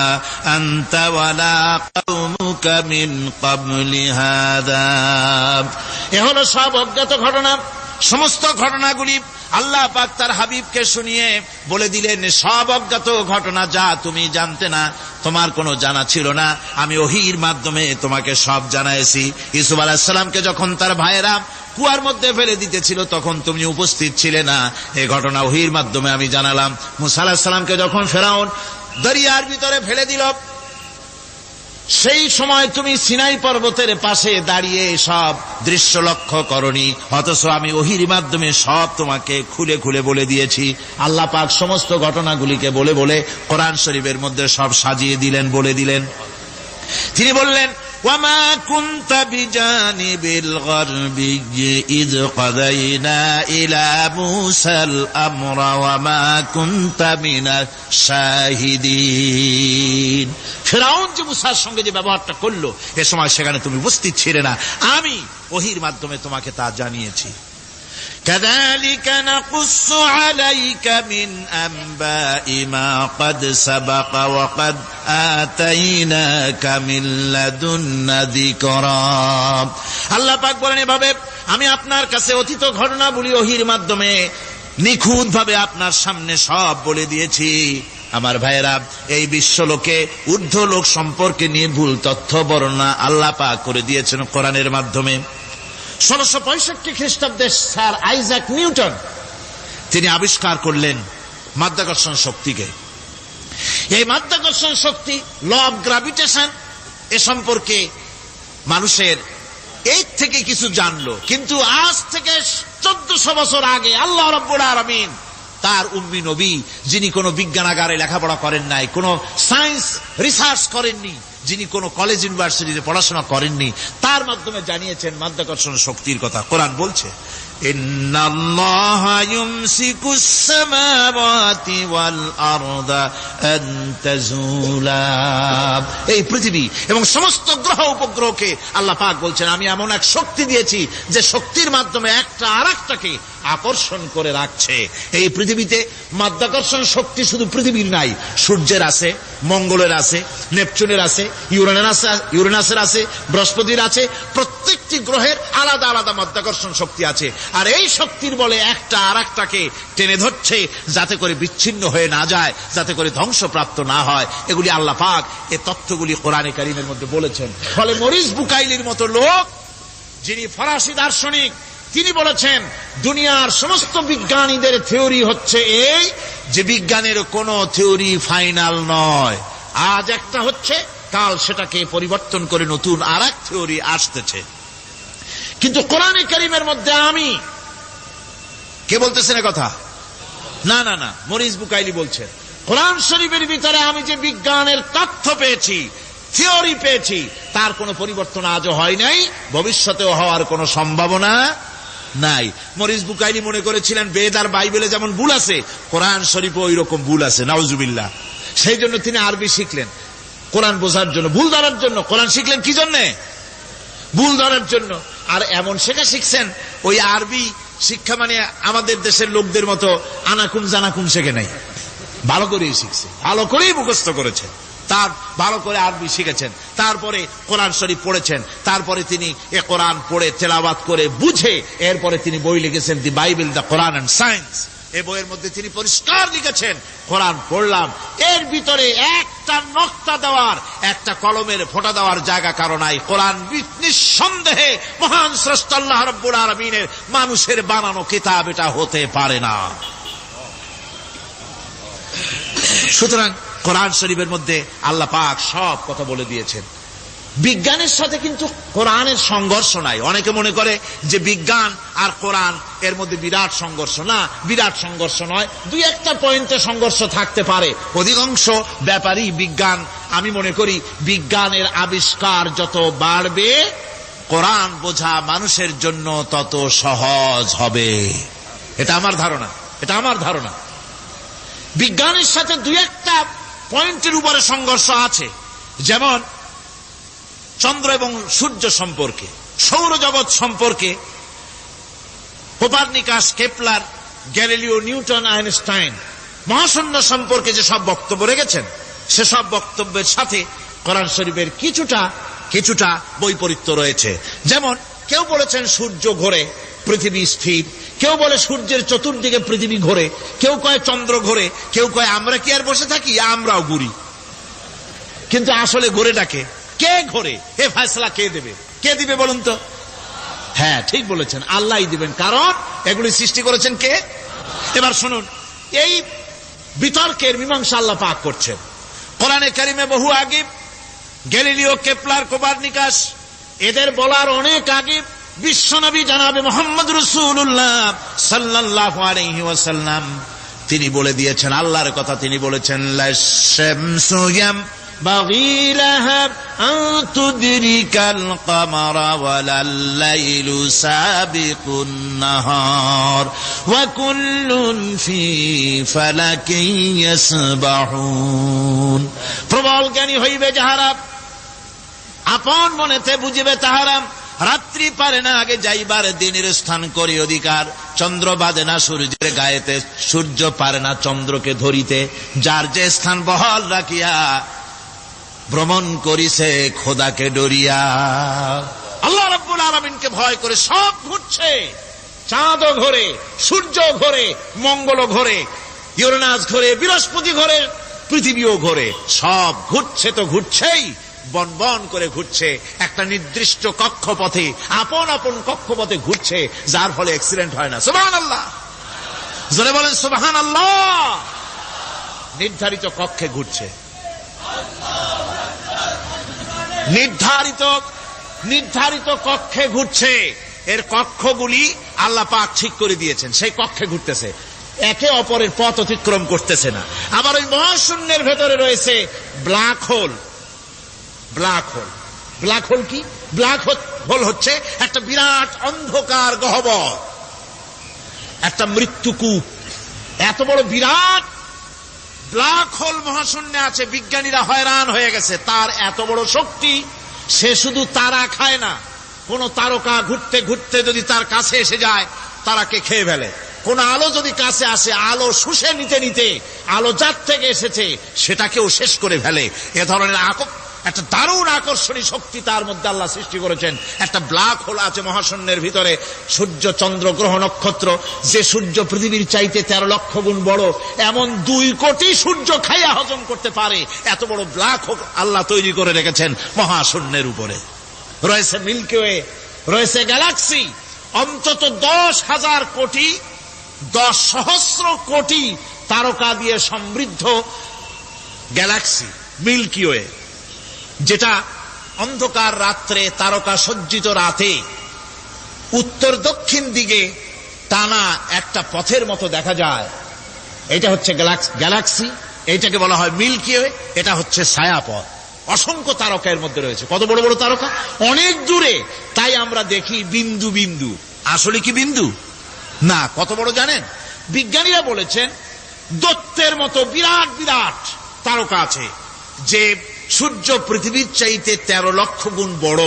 আনতা ওয়ালা কওমুকা মিন ক্বাবলি হাযা। এ হলো সব অজ্ঞাত ঘটনা। সমস্ত ঘটনাগুলি আল্লাহ পাক তার হাবিবকে শুনিয়ে বলে দিলেন, সব অজ্ঞাত ঘটনা যা তুমি জানতে না, তোমার কোনো জানা ছিল না, আমি ওহীর মাধ্যমে তোমাকে সব জানাইছি। ইউসুফ আলাইহিস সালামকে যখন তার ভাইয়েরা কুয়ার মধ্যে ফেলে দিতেছিল তখন তুমি উপস্থিত ছিলে না, এই ঘটনা ওহীর মাধ্যমে আমি জানালাম। মুসা আলাইহিস সালামকে যখন ফেরাউন দরিয়ার ভিতরে ফেলে দিল, সেই সময় তুমি সিনাই পর্বতের পাশে দাঁড়িয়ে সব দৃশ্য লক্ষ্য করনি, অথচ আমি ওহীর মাধ্যমে সব তোমাকে খুলে খুলে বলে দিয়েছি। আল্লাহ পাক সমস্ত ঘটনাগুলিকে বলে বলে কোরআন শরীফের মধ্যে সব সাজিয়ে দিলেন, বলে দিলেন। তিনি বললেন, وما كنت بجانب الغربي إذ قضينا إلى موسى الأمر وما كنت من الشاهدين। ফিরআউন যে মুসার সঙ্গে যে ব্যবহারটা করলো, এ সময় সেখানে তুমি উপস্থিত ছিলে না, আমি ওহীর মাধ্যমে তোমাকে তা জানিয়েছি। كذلك نقص عليك من أنباء ما قد سبق وقد آتيناك من لدنا ذكرا। আল্লাহ পাক বলেন, এভাবে আমি আপনার কাছে অতীত ঘটনাবলী ওহীর মাধ্যমে নিখুঁত ভাবে আপনার সামনে সব বলে দিয়েছি। আমার ভাইয়েরা, এই বিশ্বলোকে ঊর্ধ্ব লোক সম্পর্কে নির্ভুল তথ্য বর্ণনা আল্লাহ পাক করে দিয়েছেন কোরআনের মাধ্যমে। 1665 খ্রিস্টাব্দে স্যার আইজাক নিউটন তিনি আবিষ্কার করলেন মাধ্যাকর্ষণ শক্তিকে। এই মাধ্যাকর্ষণ শক্তি, ল অফ গ্রাভিটেশন, এ সম্পর্কে মানুষের এই থেকে কিছু জানলো, কিন্তু আজ থেকে 1400 বছর আগে আল্লাহ রাব্বুল আলামিন তার উম্মি নবী, যিনি কোনো বিজ্ঞানাগারে লেখাপড়া করেন নাই, কোনো সায়েন্স রিসার্চ করেননি, যিনি কোনো কলেজ ইউনিভার্সিটিতে পড়াশোনা করেননি, তার মাধ্যমে জানিয়েছেন মাধ্যাকর্ষণ শক্তির কথা। কোরআন বলছে, ইন্নাল্লাহা ইউমসিকুস সামাওয়াতি ওয়াল আরদা আন তাজুলা। এই পৃথিবী এবং সমস্ত গ্রহ উপগ্রহকে আল্লাহ পাক বলছেন আমি এমন এক শক্তি দিয়েছি যে শক্তির মাধ্যমে একটা আরেকটাকে আকর্ষণ করে রাখছে। এই পৃথিবীতে মাধ্যাকর্ষণ শক্তি শুধু পৃথিবীর নাই, সূর্যের আছে, মঙ্গলের আছে, নেপচুনের আছে, ইউরেনাসের আছে, বৃহস্পতির আছে। প্রত্যেকটি গ্রহের আলাদা আলাদা মাধ্যাকর্ষণ শক্তি আছে। আর এই শক্তির বলে একটা আরেকটাকে টেনে ধরছে যাতে করে বিচ্ছিন্ন হয়ে না যায়, যাতে করে ধ্বংসপ্রাপ্ত না হয়। এগুলি আল্লাহ পাক এই তথ্যগুলি কোরআনে কারীমের মধ্যে বলেছেন। ফলে মরিস বুকাইলির মতো লোক, যিনি ফরাসি দার্শনিক, তিনি বলেছেন দুনিয়ার সমস্ত বিজ্ঞানীদের থিওরি হচ্ছে এই যে বিজ্ঞানের কোনো থিওরি ফাইনাল নয়। আজ একটা হচ্ছে, কাল সেটাকে পরিবর্তন করে নতুন আর এক থিওরি আসতেছে। কিন্তু কোরআনে কারীমের মধ্যে আমি, কে বলতেছেন এ কথা? না না না, মরিস বুকাইলি বলছেন কোরআন শরীফের ভিতরে আমি যে বিজ্ঞানের তথ্য পেয়েছি, থিওরি পেয়েছি, তার কোনো পরিবর্তন আজও হয় নাই, ভবিষ্যতেও হওয়ার কোনো সম্ভাবনা নাই। মরিস বুকাইলি মনে করেছিলেন বেদ আর বাইবেলে যেমন ভুল আছে, কোরআন শরীফে ওই রকম ভুল আছে, নাউজুবিল্লাহ। সেই জন্য তিনি আরবি শিখলেন কোরআন বোঝার জন্য, ভুল ধরার জন্য। কোরআন শিখলেন কি জন্যে? ভুল ধরার জন্য। আর এমন শেখা শিখছেন, ওই আরবি শিক্ষা মানে আমাদের দেশের লোকদের মতো আনাকুম জানাকুম শেখে নাই, ভালো করেই শিখছে, ভালো করেই মুখস্থ করেছে, তার ভালো করে আরবি শিখেছেন, তারপরে কোরআন শরীফ পড়েছেন, তারপরে তিনি এ কোরআন পড়ে তেলাওয়াত করে বুঝে এরপরে তিনি বই লিখেছেন দি Bible, the Quran and science. এই বইয়ের মধ্যে তিনি পরিষ্কার লিখেছেন কোরআন পড়লাম, এর ভিতরে একটা নকতা দেওয়ার, একটা কলমের ফোঁটা দেওয়ার জায়গা কারো নাই। কোরআন নিঃসন্দেহে মহান স্রষ্টা আল্লাহ রাব্বুল আলামিনের মানুষের বানানো কিতাব, এটা হতে পারে না। সুতরাং কোরআন শরীফের মধ্যে আল্লাহ পাক সব কথা বলে দিয়েছেন। বিজ্ঞানের সাথে কিন্তু কোরআনের সংঘর্ষ নাই। অনেকে মনে করে যে বিজ্ঞান আর কোরআন এর মধ্যে বিরাট সংঘর্ষ। না, বিরাট সংঘর্ষ নয়, দুই একটা পয়েন্টে সংঘর্ষ থাকতে পারে। অধিকাংশ ব্যাপারই বিজ্ঞান, আমি মনে করি বিজ্ঞানের আবিষ্কার যত বাড়বে, কোরআন বোঝা মানুষের জন্য তত সহজ হবে। এটা আমার ধারণা, এটা আমার ধারণা। বিজ্ঞানের সাথে দুই একটা পয়েন্টের উপরে সংঘর্ষ আছে, যেমন চন্দ্র এবং সূর্য সম্পর্কে, সৌরজগৎ সম্পর্কে Copernicus, Kepler, Galileo, Newton, Einstein মহাশূন্য সম্পর্কে যে সব বক্তব্য রেখেছেন, সেসব বক্তব্যের সাথে কোরআন শরীফের কিছুটা বৈপরীত্য রয়েছে। যেমন কেউ বলেছেন সূর্য ঘোরে, পৃথিবী স্থির, কেউ বলে সূর্যের চতুর্দিকে পৃথিবী ঘোরে, কেউ কয় চন্দ্র ঘোরে, কেউ কয় আমরা কি আর বসে থাকি, আমরাও ঘুরি। কিন্তু আসলে ঘোরেটাকে কে ঘোরে, এ ফয়সালা কে দেবে? কে দিবে বলুন তো? হ্যাঁ, ঠিক বলেছেন, আল্লাহই দিবেন, কারণ এগুলি সৃষ্টি করেছেন কে? এবার শুনুন, এই বিতর্কের মীমাংসা আল্লাহ পাক করছেন কোরআনে কারিমে বহু আগে। গ্যালিলিও, কেপলার, কোপারনিকাস এদের বলার অনেক আগে বিশ্বনবী জনাবে মুহাম্মদ রাসূলুল্লাহ সাল্লাল্লাহু আলাইহি ওয়াসাল্লাম তিনি বলে দিয়েছেন, আল্লাহর কথা তিনি বলেছেন, লাশ-শামসু ইয়ানবাগী লাহা আন তুদরিকাল কামারা ওয়ালাল লাইলু সাবিকুন নাহার ওয়া কুল্লুন ফি ফালাকিন ইয়াসবাহুন। প্রবল জ্ঞানী হইবে যাহারা, আপন মনেতে বুঝিবে তাহারা, রাত্রি পারে না আগে যাইবার দিনের স্থান করি অধিকার। চন্দ্র বাঁধে না সূর্যের গায়েতে, সূর্য পারে না চন্দ্রকে ধরিতে। যার যে স্থান বহাল রাখিয়া ভ্রমণ করিছে খোদাকে ডরিয়া। আল্লাহ রাব্বুল আলামিনকে ভয় করে সব ঘুরছে, চাঁদও ঘোরে, সূর্য ঘোরে, মঙ্গল ঘোরে, ইউরেনাস ঘোরে, বৃহস্পতি ঘোরে, পৃথিবীও ঘোরে। সব ঘুরছে তো ঘুরছেই, বন বন করে ঘুরছে একটা নির্দিষ্ট কক্ষপথে, আপন আপন কক্ষপথে ঘুরছে, যার ফলে অ্যাক্সিডেন্ট হয় না। সুবহানাল্লাহ, জোরে বলেন সুবহানাল্লাহ। নির্ধারিত কক্ষে ঘুরছে, নির্ধারিত কক্ষে ঘুরছে। এর কক্ষগুলি আল্লাহ পাক ঠিক করে দিয়েছেন, সেই কক্ষে ঘুরতেছে, একে অপরের পথ অতিক্রম করতেছে না। আবার ওই মহাশূন্যের ভেতরে রয়েছে black hole. Black hole, black hole কি? ব্ল্যাক হোল হচ্ছে একটা বিরাট অন্ধকার গহ্বর, একটা মৃত্যুকূপ, এত বড় বিরাট ব্ল্যাক হোল মহাশূন্যে আছে। বিজ্ঞানীরা হয়রান হয়ে গেছে, তার এত বড় শক্তি। সে শুধু তারা খায় না, কোন তারকা ঘুরতে ঘুরতে যদি তার কাছে এসে যায় তারাকে খেয়ে ফেলে। কোন আলো যদি কাছে আসে, আলো শুষে নিতে নিতে আলো যার থেকে এসেছে সেটাকেও শেষ করে ফেলে। এ ধরনের একটা দারুণ আকর্ষণী শক্তি তার মধ্যে আল্লাহ সৃষ্টি করেছেন। একটা ব্ল্যাক হোল আছে মহাশূন্যের ভিতরে। সূর্য, চন্দ্র, গ্রহ, নক্ষত্র, যে সূর্য পৃথিবীর চাইতে 13 লক্ষ গুণ বড়, এমন 2 কোটি সূর্য খাইয়া হজম করতে পারে এত বড় ব্ল্যাক হোল আল্লাহ তৈরি করে রেখেছেন মহাশূন্যের উপরে। রয়েছে মিল্কি ওয়ে, রয়েছে গ্যালাক্সি, অন্তত 10,000 কোটি 10 সহস্র কোটি তারকা দিয়ে সমৃদ্ধ গ্যালাক্সি মিল্কি ওয়ে, যেটা অন্ধকার রাত্রে, তারকা সজ্জিত রাতে উত্তর দক্ষিণ দিকে টানা একটা পথের মতো দেখা যায়। এটা হচ্ছে গ্যালাক্সি, এইটাকে বলা হয় মিল্কি ওয়ে। এটা হচ্ছে ছায়াপথ। অসংখ্য তারকা এর মধ্যে রয়েছে। কত বড় বড় তারকা, অনেক দূরে। তাই আমরা দেখি বিন্দু বিন্দু, আসলে কি বিন্দু না। কত বড় জানেন? বিজ্ঞানীরা বলেছেন দৈত্যের মতো বিরাট বিরাট তারকা আছে, যে সূর্য পৃথিবীর চাইতে 13 লক্ষ গুণ বড়।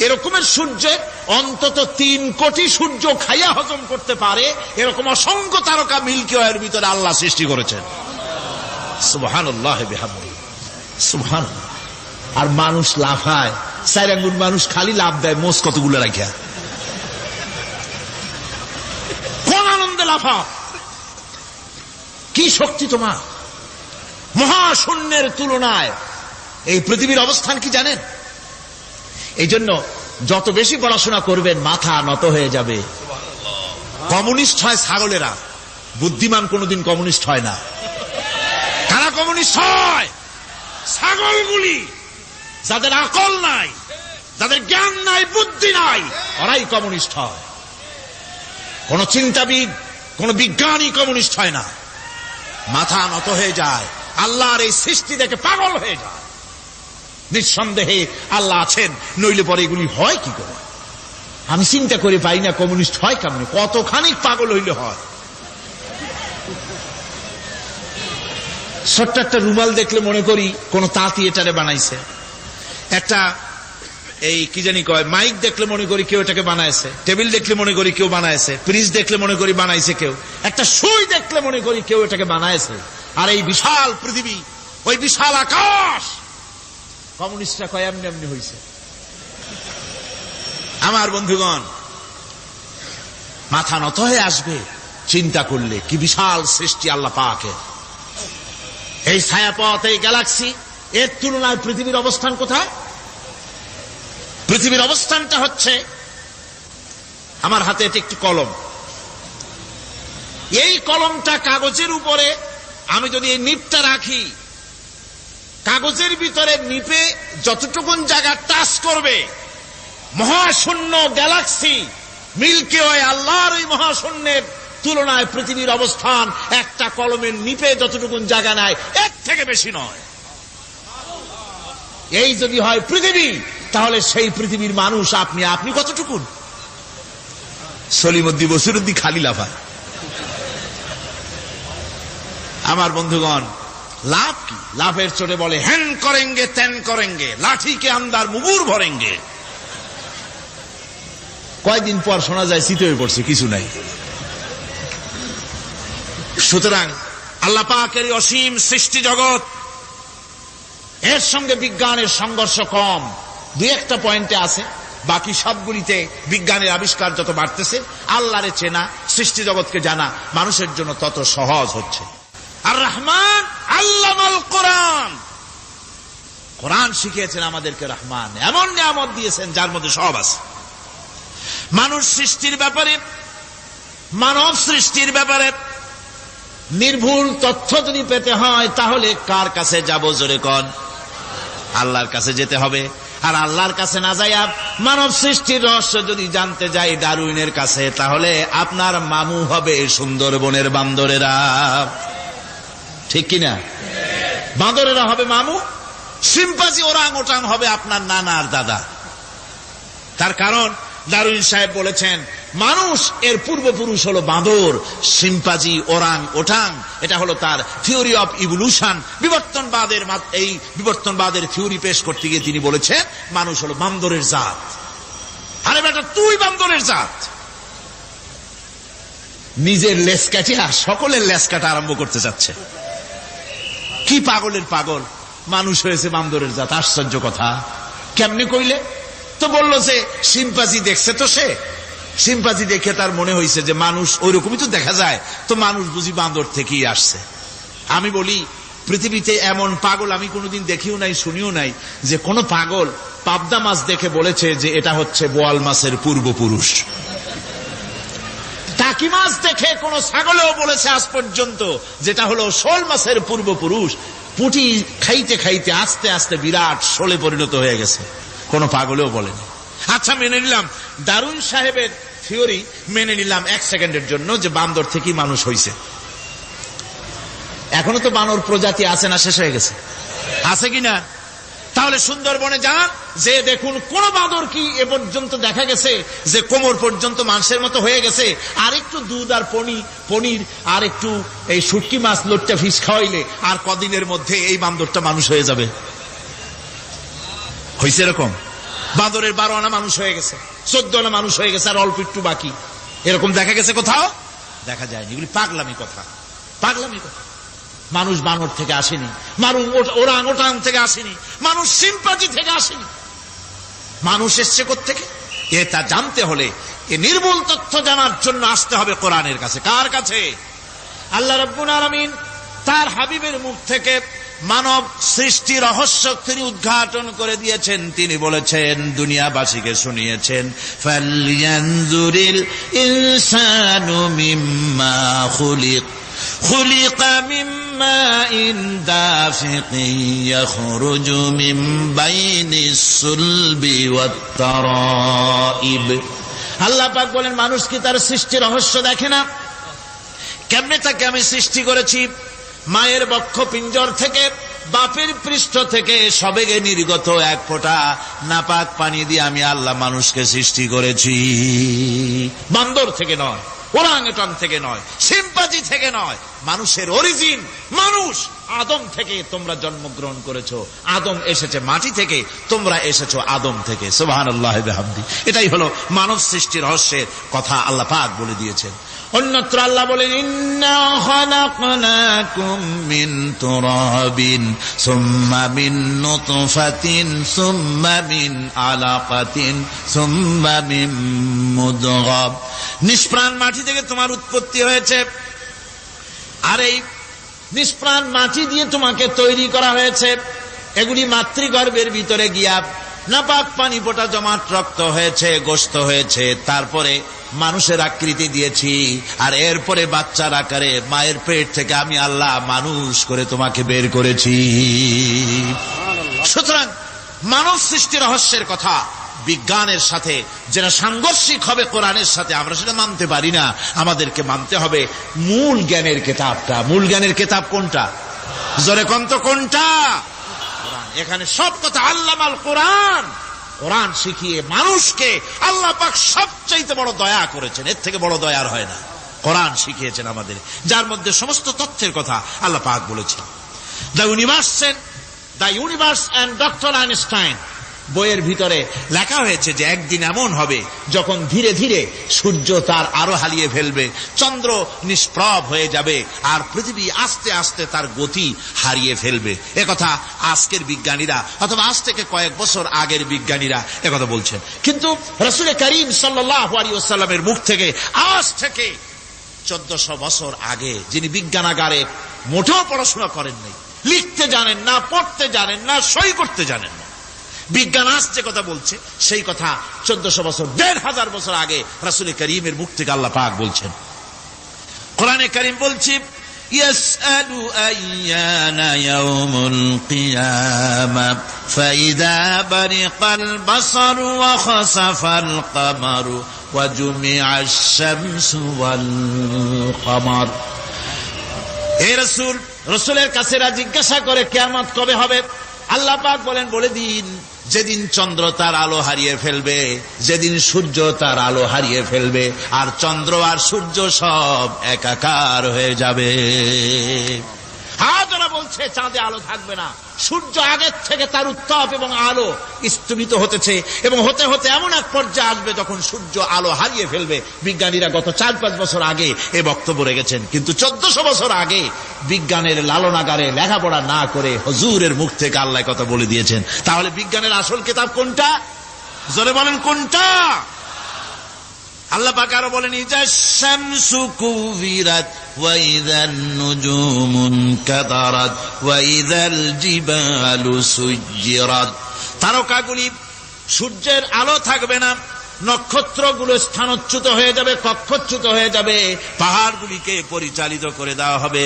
এরকমের সূর্যের অন্তত 3 কোটি সূর্য খাইয়া হজম করতে পারে এরকম অসংখ্য তারকা মিল্কি ওয়ের ভিতরে আল্লাহ সৃষ্টি করেছেন। সুবহানাল্লাহ বিহামদিহি, সুবহানাল্লাহ। আর মানুষ লাফায়, 4 আঙ্গুল মানুষ খালি লাভ দেয়, মোষ কতগুলো রাখিয়া। কোন আনন্দে লাফা, কি শক্তি তোমার! মহাশূন্যের তুলনায় এই পৃথিবীর অবস্থান কি জানেন? এই জন্য যত বেশি পড়াশোনা করবেন মাথা নত হয়ে যাবে। কমিউনিস্ট হয় ছাগলেরা, বুদ্ধিমান কোনদিন কমিউনিস্ট হয় না। কারা কমিউনিস্ট হয়? ছাগলগুলি, যাদের আকল নাই, যাদের জ্ঞান নাই, বুদ্ধি নাই, ওরাই কমিউনিস্ট হয়। কোন চিন্তাবিদ, কোন বিজ্ঞানী কমিউনিস্ট হয় না। মাথা নত হয়ে যায়, আল্লাহর এই সৃষ্টি দেখে পাগল হয়ে যায়। নিঃসন্দেহে আল্লাহ আছেন, নইলে পরে এগুলি হয় কি করে? আমি চিন্তা করে পাই না কমিউনিস্ট হয় কেমন, কতখানি পাগল হইলে হয়। ছোট্ট একটা রুমাল দেখলে মনে করি কোন তাঁতি এটারে বানাইছে। একটা এই কি জানি কয় মাইক দেখলে মনে করি কেউ এটাকে বানাইছে। টেবিল দেখলে মনে করি কেউ বানাইছে। ফ্রিজ দেখলে মনে করি বানাইছে কেউ। একটা সুই দেখলে মনে করি কেউ এটাকে বানাইছে। আর এই বিশাল পৃথিবী, ওই বিশাল আকাশ, কমিউনিস্টরা কয় এমনি এমনি হয়েছে। আমার বন্ধুগণ, মাথা নত হয়ে আসবে চিন্তা করলে কি বিশাল সৃষ্টি আল্লাহ পাকের। এই ছায়াপথ, এই গ্যালাক্সি, এর তুলনায় পৃথিবীর অবস্থান কোথায়? পৃথিবীর অবস্থানটা হচ্ছে, আমার হাতে এটি একটি কলম। এই কলমটা কাগজের উপরে আমি যদি এই নিপটা রাখি, কাগজের ভিতরে নিপে যতটুকুন জায়গা টাচ করবে, মহাশূন্য গ্যালাক্সি মিল্কি ওয়ে, আল্লাহর ওই মহাশূন্যের তুলনায় পৃথিবীর অবস্থান একটা কলমের নিপে যতটুকুন জায়গা নেয় এর থেকে বেশি নয়। এই যদি হয় পৃথিবী, তাহলে সেই পৃথিবীর মানুষ আপনি কতটুকুন? সলিমুদ্দি বসিরুদ্দি খালি লাফায়। আমার বন্ধুগণ, লাভ কি? লাভের চোটে বলে হ্যান করেঙ্গে ত্যান করেঙ্গে, লাঠি কে আন্দার মুগুর ভরেঙ্গে। কয়েকদিন পর শোনা যায় শীত হয়ে পড়ছে, কিছু নাই। সুতরাং আল্লাহ পাকের অসীম সৃষ্টি জগৎ, এর সঙ্গে বিজ্ঞানের সংঘর্ষ কম, 2-1টা পয়েন্টে আছে। বাকি সবগুলিতে বিজ্ঞানের আবিষ্কার যত বাড়তেছে, আল্লাহরে চেনা, সৃষ্টি জগৎকে জানা মানুষের জন্য তত সহজ হচ্ছে। আর রহমান আল্লামাল কোরআন, কোরআন শিখিয়েছেন আমাদেরকে। রহমান এমন নিয়ামত দিয়েছেন যার মধ্যে সব আছে। মানুষ সৃষ্টির ব্যাপারে, মানব সৃষ্টির ব্যাপারে নির্ভুল তথ্য যদি পেতে হয়, তাহলে কার কাছে যাব? জোরে কোন? আল্লাহর কাছে যেতে হবে। আর আল্লাহর কাছে না যাইয়া মানব সৃষ্টির রহস্য যদি জানতে যাই ডারউইনের কাছে, তাহলে আপনার মামু হবে সুন্দরবনের বান্দরেরা। ঠিক কিনা? বান্দরেরা হবে মামু, সিম্পাজি ওরাং ওটাং হবে আপনার নানা আর দাদা। তার কারণ ডারউইন সাহেব বলেছেন মানুষ এর পূর্বপুরুষ হলো বাঁদর, শিম্পাজি, ওরাং ওটাং। এটা হলো তার থিওরি অফ ইভলিউশন। এই বিবর্তনবাদের থিওরি পেশ করতে গিয়ে তিনি বলেছেন মানুষ হলো বান্দরের জাত। আরে বেটা, তুই বান্দরের জাত। নিজের লেজ কাটিয়া সকলের লেজ কাটা আরম্ভ করতে যাচ্ছে। কি পাগলের পাগল, মানুষ হয়েছে বান্দরের জাত। আশ্চর্য কথা। কেমনে কইলে? তো বললো যে শিম্পাজি দেখছে, তো সে শিম্পাজি দেখে তার মনে হয়েছে যে মানুষ ওইরকমই তো দেখা যায়, তো মানুষ বুঝি বান্দর থেকেই আসছে। আমি বলি, পৃথিবীতে এমন পাগল আমি কোনোদিন দেখিও নাই, শুনিও নাই যে কোন পাগল পাবদা মাছ দেখে বলেছে যে এটা হচ্ছে বোয়াল মাছের পূর্বপুরুষ। টাকি মাছ দেখে কোন ছাগলেও বলেছে আজ পর্যন্ত যেটা হলো শোল মাছের পূর্বপুরুষ। পুঁটি খাইতে খাইতে আস্তে আস্তে বিরাট শোলে পরিণত হয়ে গেছে, কোন পাগলেও বলেনি। আচ্ছা, মেনে নিলাম ডারউইন সাহেবের থিওরি, মেনে নিলাম 1 সেকেন্ডের জন্য যে বান্দর থেকেই মানুষ হয়েছে। এখনো তো বানর প্রজাতি আছে না শেষ হয়ে গেছে? আছে কিনা? তাহলে সুন্দরবনে যান, যে দেখুন কোন বাঁদর কি এ পর্যন্ত দেখা গেছে যে কোমর পর্যন্ত মানুষের মতো হয়ে গেছে? আর একটু দুধ আর পনির আর একটু এই শুটকি মাছ লোটটা ফিশ খাওয়াইলে আর কদিনের মধ্যে এই বান্দরটা মানুষ হয়ে যাবে। হয়েছে এরকম? বাঁদরের 12 আনা মানুষ হয়ে গেছে, 14 আনা মানুষ হয়ে গেছে, আর অল্প একটু বাকি। এরকম দেখা গেছে কোথাও? দেখা যায়নি। এগুলি পাগলামি কথা, পাগলামি কথা। মানুষ বানর থেকে আসেনি, মানুষ ওরাং ওটাং থেকে আসেনি, মানুষ শিম্পাজি থেকে আসেনি। মানুষ এসছে কোত্থেকে? এটা জানতে হলে এ নির্ভুল তথ্য জানার জন্য আসতে হবে কোরআনের কাছে। কার কাছে? আল্লাহ রাব্বুল আলামিন তার হাবিবের মুখ থেকে মানব সৃষ্টি রহস্য তিনি উদ্ঘাটন করে দিয়েছেন। তিনি বলেছেন, দুনিয়াবাসীকে শুনিয়েছেন, ফালয়ানজুরিল ইনসানু মিম্মা খুলিকা মিম্মা ইন দাফিকিন ইয়াখরুজু মিন বাইনিস সুলবি ওয়াত তারাইব। আল্লাহ পাক বলেন, মানুষ কি তার সৃষ্টি রহস্য দেখে না? কেমনে তাকে আমি সৃষ্টি করেছি? মায়ের বক্ষ পিঞ্জর থেকে, বাপের পৃষ্ঠ থেকে সবেগে নির্গত এক ফোঁটা নাপাক পানি দিয়ে আমি আল্লাহ মানুষকে সৃষ্টি করেছি। বান্দর থেকে নয়, ওরাংওটাং থেকে নয়, শিম্পাজি থেকে নয়। মানুষের অরিজিন মানুষ। আদম থেকে তোমরা জন্মগ্রহণ করেছো, আদম এসেছে মাটি থেকে, তোমরা এসেছো আদম থেকে। সুবহানাল্লাহি ওয়া বিহামদি। এটাই হলো মানব সৃষ্টির রহস্যের কথা আল্লাহ পাক বলে দিয়েছেন। অন্যত্র আল্লাহ বলেন, ইন্না খালাকনাকুম মিন তুরাবিন সুম্মা মিন নুতফাতিন সুম্মা মিন আলাকাতিন সুম্মা মিন মুদগাহ। নিষ্প্রাণ মাটি থেকে তোমার উৎপত্তি হয়েছে, আর এই নিষ্প্রাণ মাটি দিয়ে তোমাকে তৈরি করা হয়েছে। এগুলি মাতৃগর্ভের ভিতরে গিয়া নাপাক পানি ফোঁটা জমাট রক্ত হয়েছে, গোশত হয়েছে, তারপরে মানুষের আকৃতি দিয়েছি, আর এরপরে বাচ্চার আকারে মায়ের পেট থেকে আমি আল্লাহ মানুষ করে তোমাকে বের করেছি। সুতরাং মানব সৃষ্টি রহস্যের কথা বিজ্ঞানের সাথে যেটা সাংঘর্ষিক হবে কোরআনের সাথে, আমরা সেটা মানতে পারি না। আমাদেরকে মানতে হবে মূল জ্ঞানের কেতাবটা। মূল জ্ঞানের কেতাব কোনটা? জোরে কোন তো কোনটা? কোরআন। এখানে সব কথা আল্লামাল কোরআন। কোরআন শিখিয়ে মানুষকে আল্লাহ পাক সবচাইতে বড় দয়া করেছেন, এর থেকে বড় দয়ার হয় না। কোরআন শিখিয়েছেন আমাদের, যার মধ্যে সমস্ত তথ্যের কথা আল্লাহ পাক বলেছেন। The universe and doctor Einstein বইয়ের ভিতরে লেখা হয়েছে যে একদিন এমন হবে যখন ধীরে ধীরে সূর্য তার আরো হারিয়ে ফেলবে, চন্দ্র নিষ্প্রভ হয়ে যাবে, আর পৃথিবী আস্তে আস্তে তার গতি হারিয়ে ফেলবে। একথা আজকের বিজ্ঞানীরা অথবা আজ থেকে কয়েক বছর আগের বিজ্ঞানীরা একথা বলছেন। কিন্তু রাসূল করিম সাল্লাল্লাহু আলাইহি ওয়াসাল্লামের মুখ থেকে আজ থেকে 1400 বছর আগে, যিনি বিজ্ঞানাগারে মোটেও পড়াশোনা করেন নাই, লিখতে জানেন না, পড়তে জানেন না, সই করতে জানেন না, বিজ্ঞান আজ যে কথা বলছে সেই কথা 1400 বছর, 1500 বছর আগে রাসূল করিমের মুখ থেকে আল্লাহ পাক বলছেন। কোরআনে কারীম বলছে, ইয়াসআলু আইয়ানা ইয়াউমুল কিয়ামা ফাইযা বারিকাল বাসারু ওয়া খাসাফাল কামারু ওয়া জুমিআশ শামসু ওয়াল কামার। হে রাসূল, রাসূলের কাছে জিজ্ঞাসা করে কিয়ামত কবে হবে? আল্লাহ পাক বলেন, বলে দিন যেদিন চন্দ্র তার আলো হারিয়ে ফেলবে, যেদিন সূর্য তার আলো হারিয়ে ফেলবে, আর চন্দ্র আর সূর্য সব একাকার হয়ে যাবে। হাজারা বলছে চাঁদে আলো থাকবে না, সূর্য আগের থেকে তার উত্তাপ এবং আলো স্থগিত হতেছে, এবং হতে হতে এমন এক পর্যায়ে আসবে যখন সূর্য আলো হারিয়ে ফেলবে। বিজ্ঞানীরা গত 4-5 বছর আগে এ বক্তব্য রেখেছেন, কিন্তু 1400 বছর আগে বিজ্ঞানের লালনাগারে লেখাপড়া না করে হুজুরের মুখ থেকে আল্লাহ কথা বলে দিয়েছেন। তাহলে বিজ্ঞানের আসল কিতাব কোনটা? জোরে বলেন কোনটা? আল্লাহ পাক আরো বলেন, ইযাশ শামসু কুবিরাত ওয়া ইযান নুজুমু কাদারাত ওয়া ইযাল জিবালু সুজ্জিরাত। তারকাগুলি, সূর্যের আলো থাকবে না, নক্ষত্রগুলো স্থানচ্যুত হয়ে যাবে, কক্ষচ্যুত হয়ে যাবে, পাহাড়গুলিকে পরিচালিত করে দেওয়া হবে,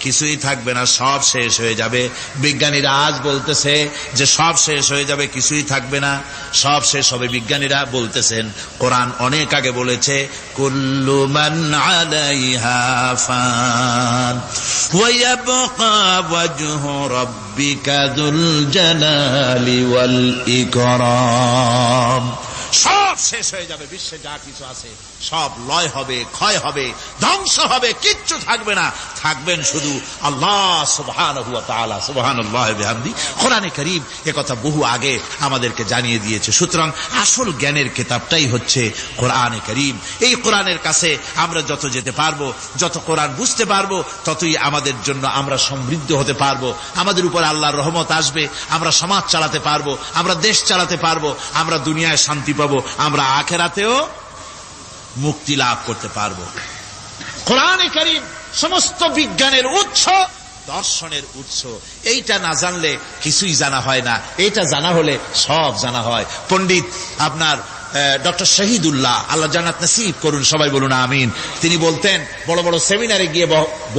কিছুই থাকবে না, সব শেষ হয়ে যাবে। বিজ্ঞানীরা আজ বলতেছে যে সব শেষ হয়ে যাবে, কিছুই থাকবে না, সব শেষ হবে। বিজ্ঞানীরা বলতেছেন, কোরআন অনেক আগে বলেছে, কুল্লু মান আলাইহা ফান ওয়া ইয়াবকা ওয়াজহু রাব্বিকা যুল জালালি ওয়াল ইকরাম। সব শেষ হয়ে যাবে, বিশ্বে যা কিছু আছে সব লয় হবে, ক্ষয় হবে, ধ্বংস হবে, কিচ্ছু থাকবে না, থাকবেন শুধু আল্লাহ সুবহানাহু ওয়া তাআলা। সুবহানাল্লাহি বিহামদি। কোরআনে কারীম একথা বহু আগে আমাদেরকে জানিয়ে দিয়েছে। সুতরাং আসল জ্ঞানের কিতাবটাই হচ্ছে কোরআনে কারীম। এই কোরআনের কাছে আমরা যত যেতে পারবো, যত কোরআন বুঝতে পারবো, ততই আমাদের জন্য আমরা সমৃদ্ধ হতে পারবো, আমাদের উপর আল্লাহর রহমত আসবে, আমরা সমাজ চালাতে পারবো, আমরা দেশ চালাতে পারবো, আমরা দুনিয়ায় শান্তি পাবো, আমরা আখিরাতেও মুক্তি লাভ করতে পারবো। কোরআনে কারীম সমস্ত বিজ্ঞানের উৎস, দর্শনের উৎস। এইটা না জানলে কিছুই জানা হয় না, এইটা জানা হলে সব জানা হয়। পণ্ডিত আপনার ডক্টর শহীদুল্লাহ, আল্লাহ জান্নাত নসিব করুন, সবাই বলুন আমিন। তিনি বলতেন, বড় বড় সেমিনারে গিয়ে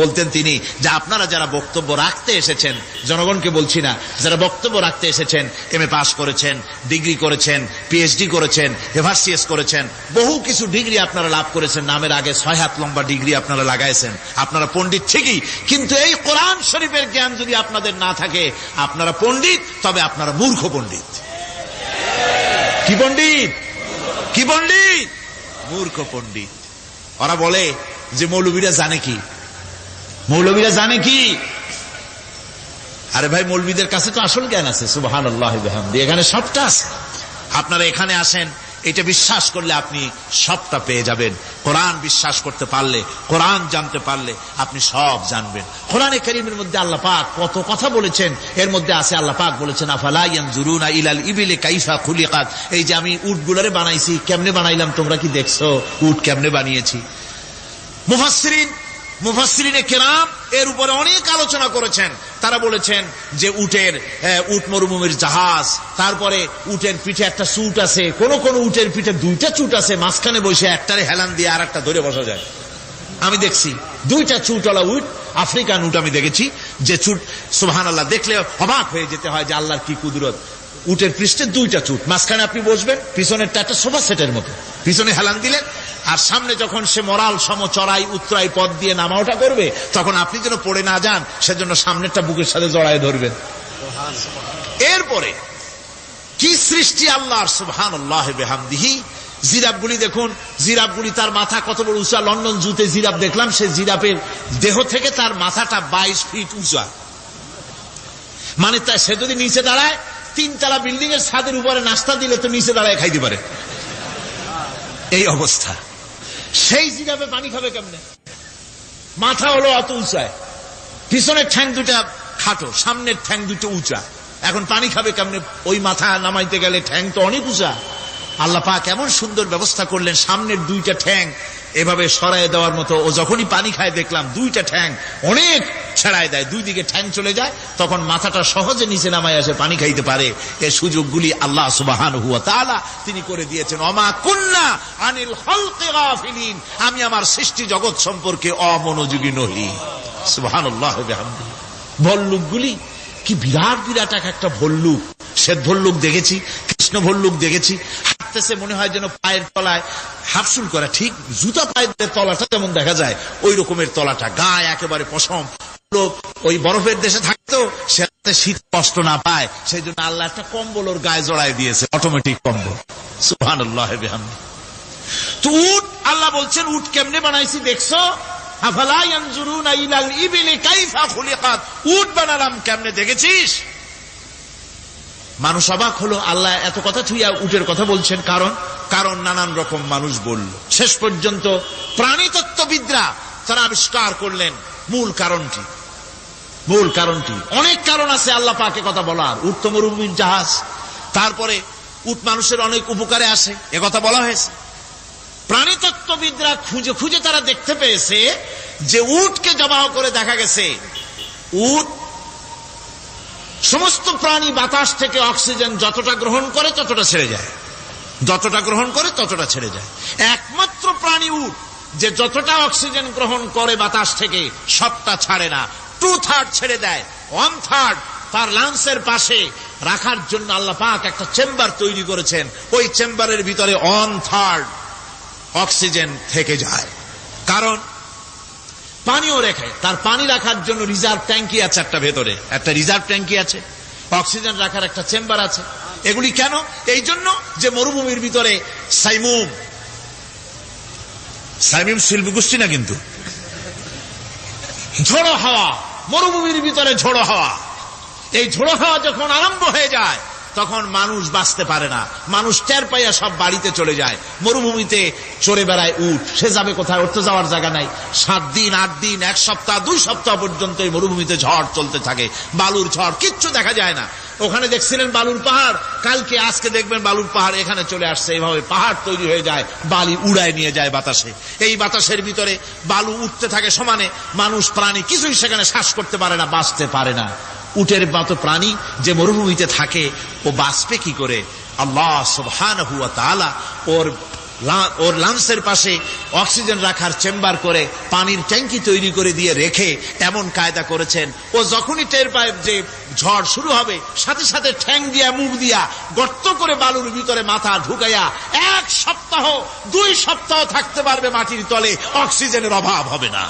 বলতেন তিনি, যে আপনারা যারা বক্তব্য রাখতে এসেছেন, জনগণকে বলছি না, যারা বক্তব্য রাখতে এসেছেন, এমএ পাস করেছেন, ডিগ্রি করেছেন, পিএইচডি করেছেন, এভারসিএস করেছেন, বহু কিছু ডিগ্রি আপনারা লাভ করেছেন, নামের আগে 6 হাত লম্বা ডিগ্রি আপনারা লাগাইছেন, আপনারা পণ্ডিত ঠিকই, কিন্তু এই কোরআন শরীফের জ্ঞান যদি আপনাদের না থাকে, আপনারা পণ্ডিত, তবে আপনারা মূর্খ পণ্ডিত। কি পণ্ডিত? কি পণ্ডিত? মূর্খ পণ্ডিত। ওরা বলে যে মৌলবীরা জানে কি, মৌলবীরা জানে কি? আরে ভাই, মৌলবীদের কাছে তো আসল জ্ঞান আছে। সুবহানাল্লাহি ওয়া বিহামদি। এখানে সবটা আছে। আপনারা এখানে আসেন, এটা বিশ্বাস করলে আপনি সবটা পেয়ে যাবেন। কোরআন বিশ্বাস করতে পারলে, কোরআন জানতে পারলে আপনি সব জানবেন। কোরআনে কারীমের মধ্যে আল্লাহ পাক কত কথা বলেছেন। এর মধ্যে আছে, আল্লাহ পাক বলেছেন, আফালা ইয়ানজুরুনা ইলাল ইবিলি কাইফা খুলিকাত। এই যে আমি উটগুলোরে বানাইছি, কেমনে বানাইলাম তোমরা কি দেখছো? উট কেমনে বানিয়েছি? মুফাসসিরিনে কেরাম এর উপরে অনেক আলোচনা করেছেন। তারা বলেছেন যে উট মরুভূমির জাহাজ, তারপরে উটের পিঠে একটা চুট আছে, কোন কোন উটের পিঠে 2টা চুট আছে, মাঝখানে বসে একটারে হেলান দিয়ে আর একটা ধরে বসা যায়। আমি দেখছি 2টা চুটওয়ালা উট, আফ্রিকান উট আমি দেখেছি, যে চুট সুবহানাল্লাহ দেখলে অবাক হয়ে যেতে হয় যে আল্লাহর কি কুদরত। উটের পৃষ্ঠে 2টা চুট, মাঝখানে আপনি বসবেন, পিছনেরটা একটা সোফা সেটের মতো, পিছনে হেলান দিলেন, আর সামনে যখন সে মরাল সম চড়াই উত্তরাই পথ দিয়ে নামা ওঠা করবে, তখন আপনি যেন পড়ে না যান সেজন্য সামনেরটা বুকের সাথে জড়ায় ধরবেন। এরপরে কি সৃষ্টি আল্লাহর, সুবহানাল্লাহি বিহামদিহি। জিরাফগুলি দেখুন, জিরাফগুলি তার মাথা কত বড় উঁচা। লন্ডন জুতে জিরাফ দেখলাম, সে জিরাফের দেহ থেকে তার মাথাটা 22 ফিট উঁচা। মানে সে যদি নিচে দাঁড়ায়, 3 তলা বিল্ডিং এর ছাদের উপরে নাস্তা দিলে তো নিচে দাঁড়ায় খাইতে পারে, এই অবস্থা। সেই জিরাফে পানি খাবে কেমনে? মাথা হলো অত উঁচায়, পিছনের ঠ্যাং 2টা খাটো, সামনের ঠ্যাং 2টো উঁচা, এখন পানি খাবে কেমনে? ওই মাথা নামাইতে গেলে ঠ্যাং তো অনেক উঁচা। আল্লাহ পাক এমন সুন্দর ব্যবস্থা করলেন, সামনের 2টা ঠ্যাং এভাবে সরায় দেওয়ার মতো। ও যখনই পানি খায় দেখলাম 2টা ঠ্যাং অনেক ছেড়ায় দেয়, 2 দিকে ঠ্যাং চলে যায়, তখন মাথাটা সহজে নিচে নামায় আসে, পানি খাইতে পারে। এই সুযোগগুলি আল্লাহ সুবহানাহু ওয়া তাআলা তিনি করে দিয়েছেন। ওমা কুন্না আনিল খালকি গাফিলিন, আমি আমার সৃষ্টি জগৎ সম্পর্কে অমনোযোগী নহি। সুবহানাল্লাহ ওয়া বিহামদিহি। ভল্লুকগুলি কি বিরাট বিরাট একটা ভল্লুক, শ্বেত ভল্লুক দেখেছি, কৃষ্ণ ভল্লুক দেখেছি, হাঁটতেছে মনে হয় যেন পায়ের তলায় হাফসুল করা, ঠিক জুতা পায়ের তলাটা যেমন দেখা যায় ওই রকমের তলাটা, গায়ে একেবারে পশম। ওই বরফের দেশে থাকতো, সে শীত কষ্ট না পায়, সেই জন্য আল্লাহ একটা কম্বল ওর গায়ে জড়াই দিয়েছে, অটোমেটিক কম্বল। সুবহানাল্লাহ বিহামদিহি। তো উট, আল্লাহ বলছেন উট কেমনে বানাইছি দেখছো? আফালা ইয়ানজুরুনা ইলাল ইবিলি কাইফা খুলিকাত, উট বানালাম কেমনে দেখেছিস? মানুষ অবাক হলো, আল্লাহ এত কথা থুইয়া উটের কথা বলছেন। কারণ নানান রকম মানুষ বলল। শেষ পর্যন্ত প্রাণীতত্ত্ববিদরা তারা আবিষ্কার করলেন মূল কারণটি। অনেক কারণ আছে আল্লাহ পাকে কথা বলার। উট তো মরুভূমির জাহাজ, তারপরে উট মানুষের অনেক উপকারে আসে, একথা বলা হয়েছে। প্রাণীতত্ত্ববিদরা খুঁজে খুঁজে তারা দেখতে পেয়েছে যে উটকে জবাহ করে দেখা গেছে উট সমস্ত প্রাণী বাতাস থেকে অক্সিজেন যতটা গ্রহণ করে ততটা ছেড়ে যায়। একমাত্র প্রাণী উট যে যতটা অক্সিজেন গ্রহণ করে বাতাস থেকে সবটা ছাড়ে না, 2/3 ছেড়ে দেয়। 1/3 তার লাংসের পাশে রাখার জন্য আল্লাহ পাক একটা চেম্বার তৈরি করেছেন। ওই চেম্বারের ভিতরে 1/3 অক্সিজেন থেকে যায়। কারণ পানিও রেখে, তার পানি রাখার জন্য রিজার্ভ ট্যাঙ্কি আছে, একটা রিজার্ভ ট্যাঙ্কি আছে, অক্সিজেন রাখার একটা চেম্বার আছে। এগুলি কেন? এই জন্য যে মরুভূমির ভিতরে সাইমুম শিল্পী গোষ্ঠী না, কিন্তু ঝোড়ো হাওয়া, মরুভূমির ভিতরে ঝোড়ো হাওয়া, এই ঝোড়ো হাওয়া যখন আরম্ভ হয়ে যায় তখন মানুষ বাঁচতে পারে না, মানুষ টের পাইয়া সব বাড়িতে চলে যায়। মরুভূমিতে চড়ে বেড়ায় উট, সে যাবে কোথায়? ওর তো যাওয়ার জায়গা নাই। 7 দিন 8 দিন 1 সপ্তাহ 2 সপ্তাহ পর্যন্ত এই মরুভূমিতে ঝড় চলতে থাকে, বালুর ঝড়, কিচ্ছু দেখা যায় না। ওখানে দেখছিলেন বালুর পাহাড়, কালকে আজকে দেখবেন বালুর পাহাড় এখানে চলে আসছে। এইভাবে পাহাড় তৈরি হয়ে যায়, বালি উড়ায় নিয়ে যায় বাতাসে। এই বাতাসের ভিতরে বালু উঠতে থাকে সমানে, মানুষ প্রাণী কিছুই সেখানে শ্বাস করতে পারে না, বাঁচতে পারে না। উটের মতো প্রাণী যে মরুভূমিতে থাকে ও বাঁচবে কি করে? আল্লাহ সুবহানাহু ওয়া তাআলা ওর লাংসের পাশে অক্সিজেন রাখার চেম্বার করে পানির ট্যাঙ্কি তৈরি করে দিয়ে রেখে এমন কায়দা করেছেন, ও যখনই টের পায় যে ঝড় শুরু হবে, সাথে সাথে ঠ্যাং দিয়া মুখ দিয়া গর্ত করে বালুর ভিতরে মাথা ঢুকাইয়া 1 সপ্তাহ 2 সপ্তাহ থাকতে পারবে মাটির তলে, অক্সিজেনের অভাব হবে না।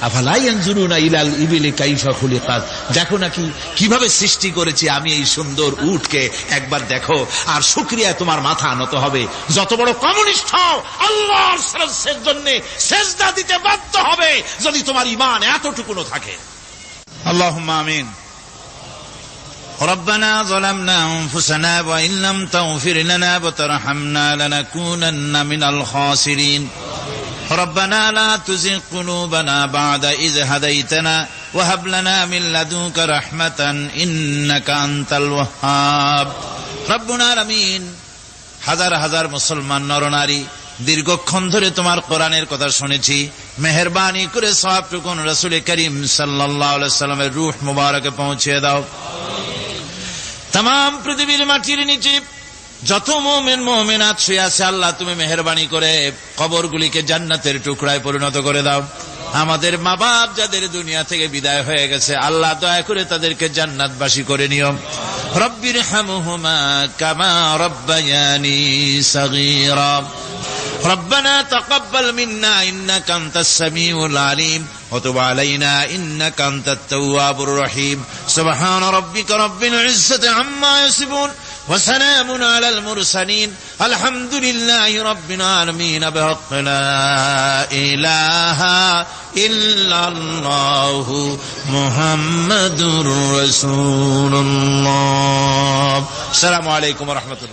আফালা ইয়ানজুরুনা ইলাল ইবিলি কাইফা খুলিকাত, দেখো নাকি কিভাবে সৃষ্টি করেছি আমি এই সুন্দর উটকে, একবার দেখো। আর শুকরিয়া তোমার মাথা নত হবে। যত বড় কমিউনিস্ট হও, আল্লাহর শ্রেষ্ঠের জন্য সেজদা দিতে বাধ্য হবে যদি তোমার ঈমান এতটুকুনো থাকে। আল্লাহুম্মা আমিন। ربنا ظلمنا أنفسنا وإن لم تغفر لنا وترحمنا لنكونن من الخاسرين. ربنا لا تزغ قلوبنا بعد إذ هديتنا وهب لنا من لدنك رحمة إنك أنت الوهاب. ربنا العالمين, হাজার হাজার মুসলমান নরনারী দীর্ঘক্ষণ ধরে তোমার কোরআনের কথা শুনেছি, মেহেরবানি করে সওয়াবটুকু রাসূল করিম সাল্লাল্লাহু আলাইহি সাল্লামের রূহ মুবারকে পৌঁছে দাও। तमाम পৃথিবীর মাটির নিচে যত মুমিন মুমিনাত শুয়ে আছে, আল্লাহ তুমি মেহেরবানি করে কবরগুলিকে জান্নাতের টুকরায় পরিণত করে দাও। আমাদের মা বাপ যাদের দুনিয়া থেকে বিদায় হয়ে গেছে, আল্লাহ দয়া করে তাদেরকে জান্নাতবাসী করে নিও। রব্বিরহামহুমা কামা রব্বায়ানি সগীরা। ربنا تقبل منا إنك أنت السميع العليم وتب علينا إنك أنت التواب الرحيم. سبحان ربك رب العزة عما يصفون وسلام على المرسلين الحمد لله رب العالمين بحق لا إله إلا الله محمد رسول الله. السلام عليكم ورحمة الله.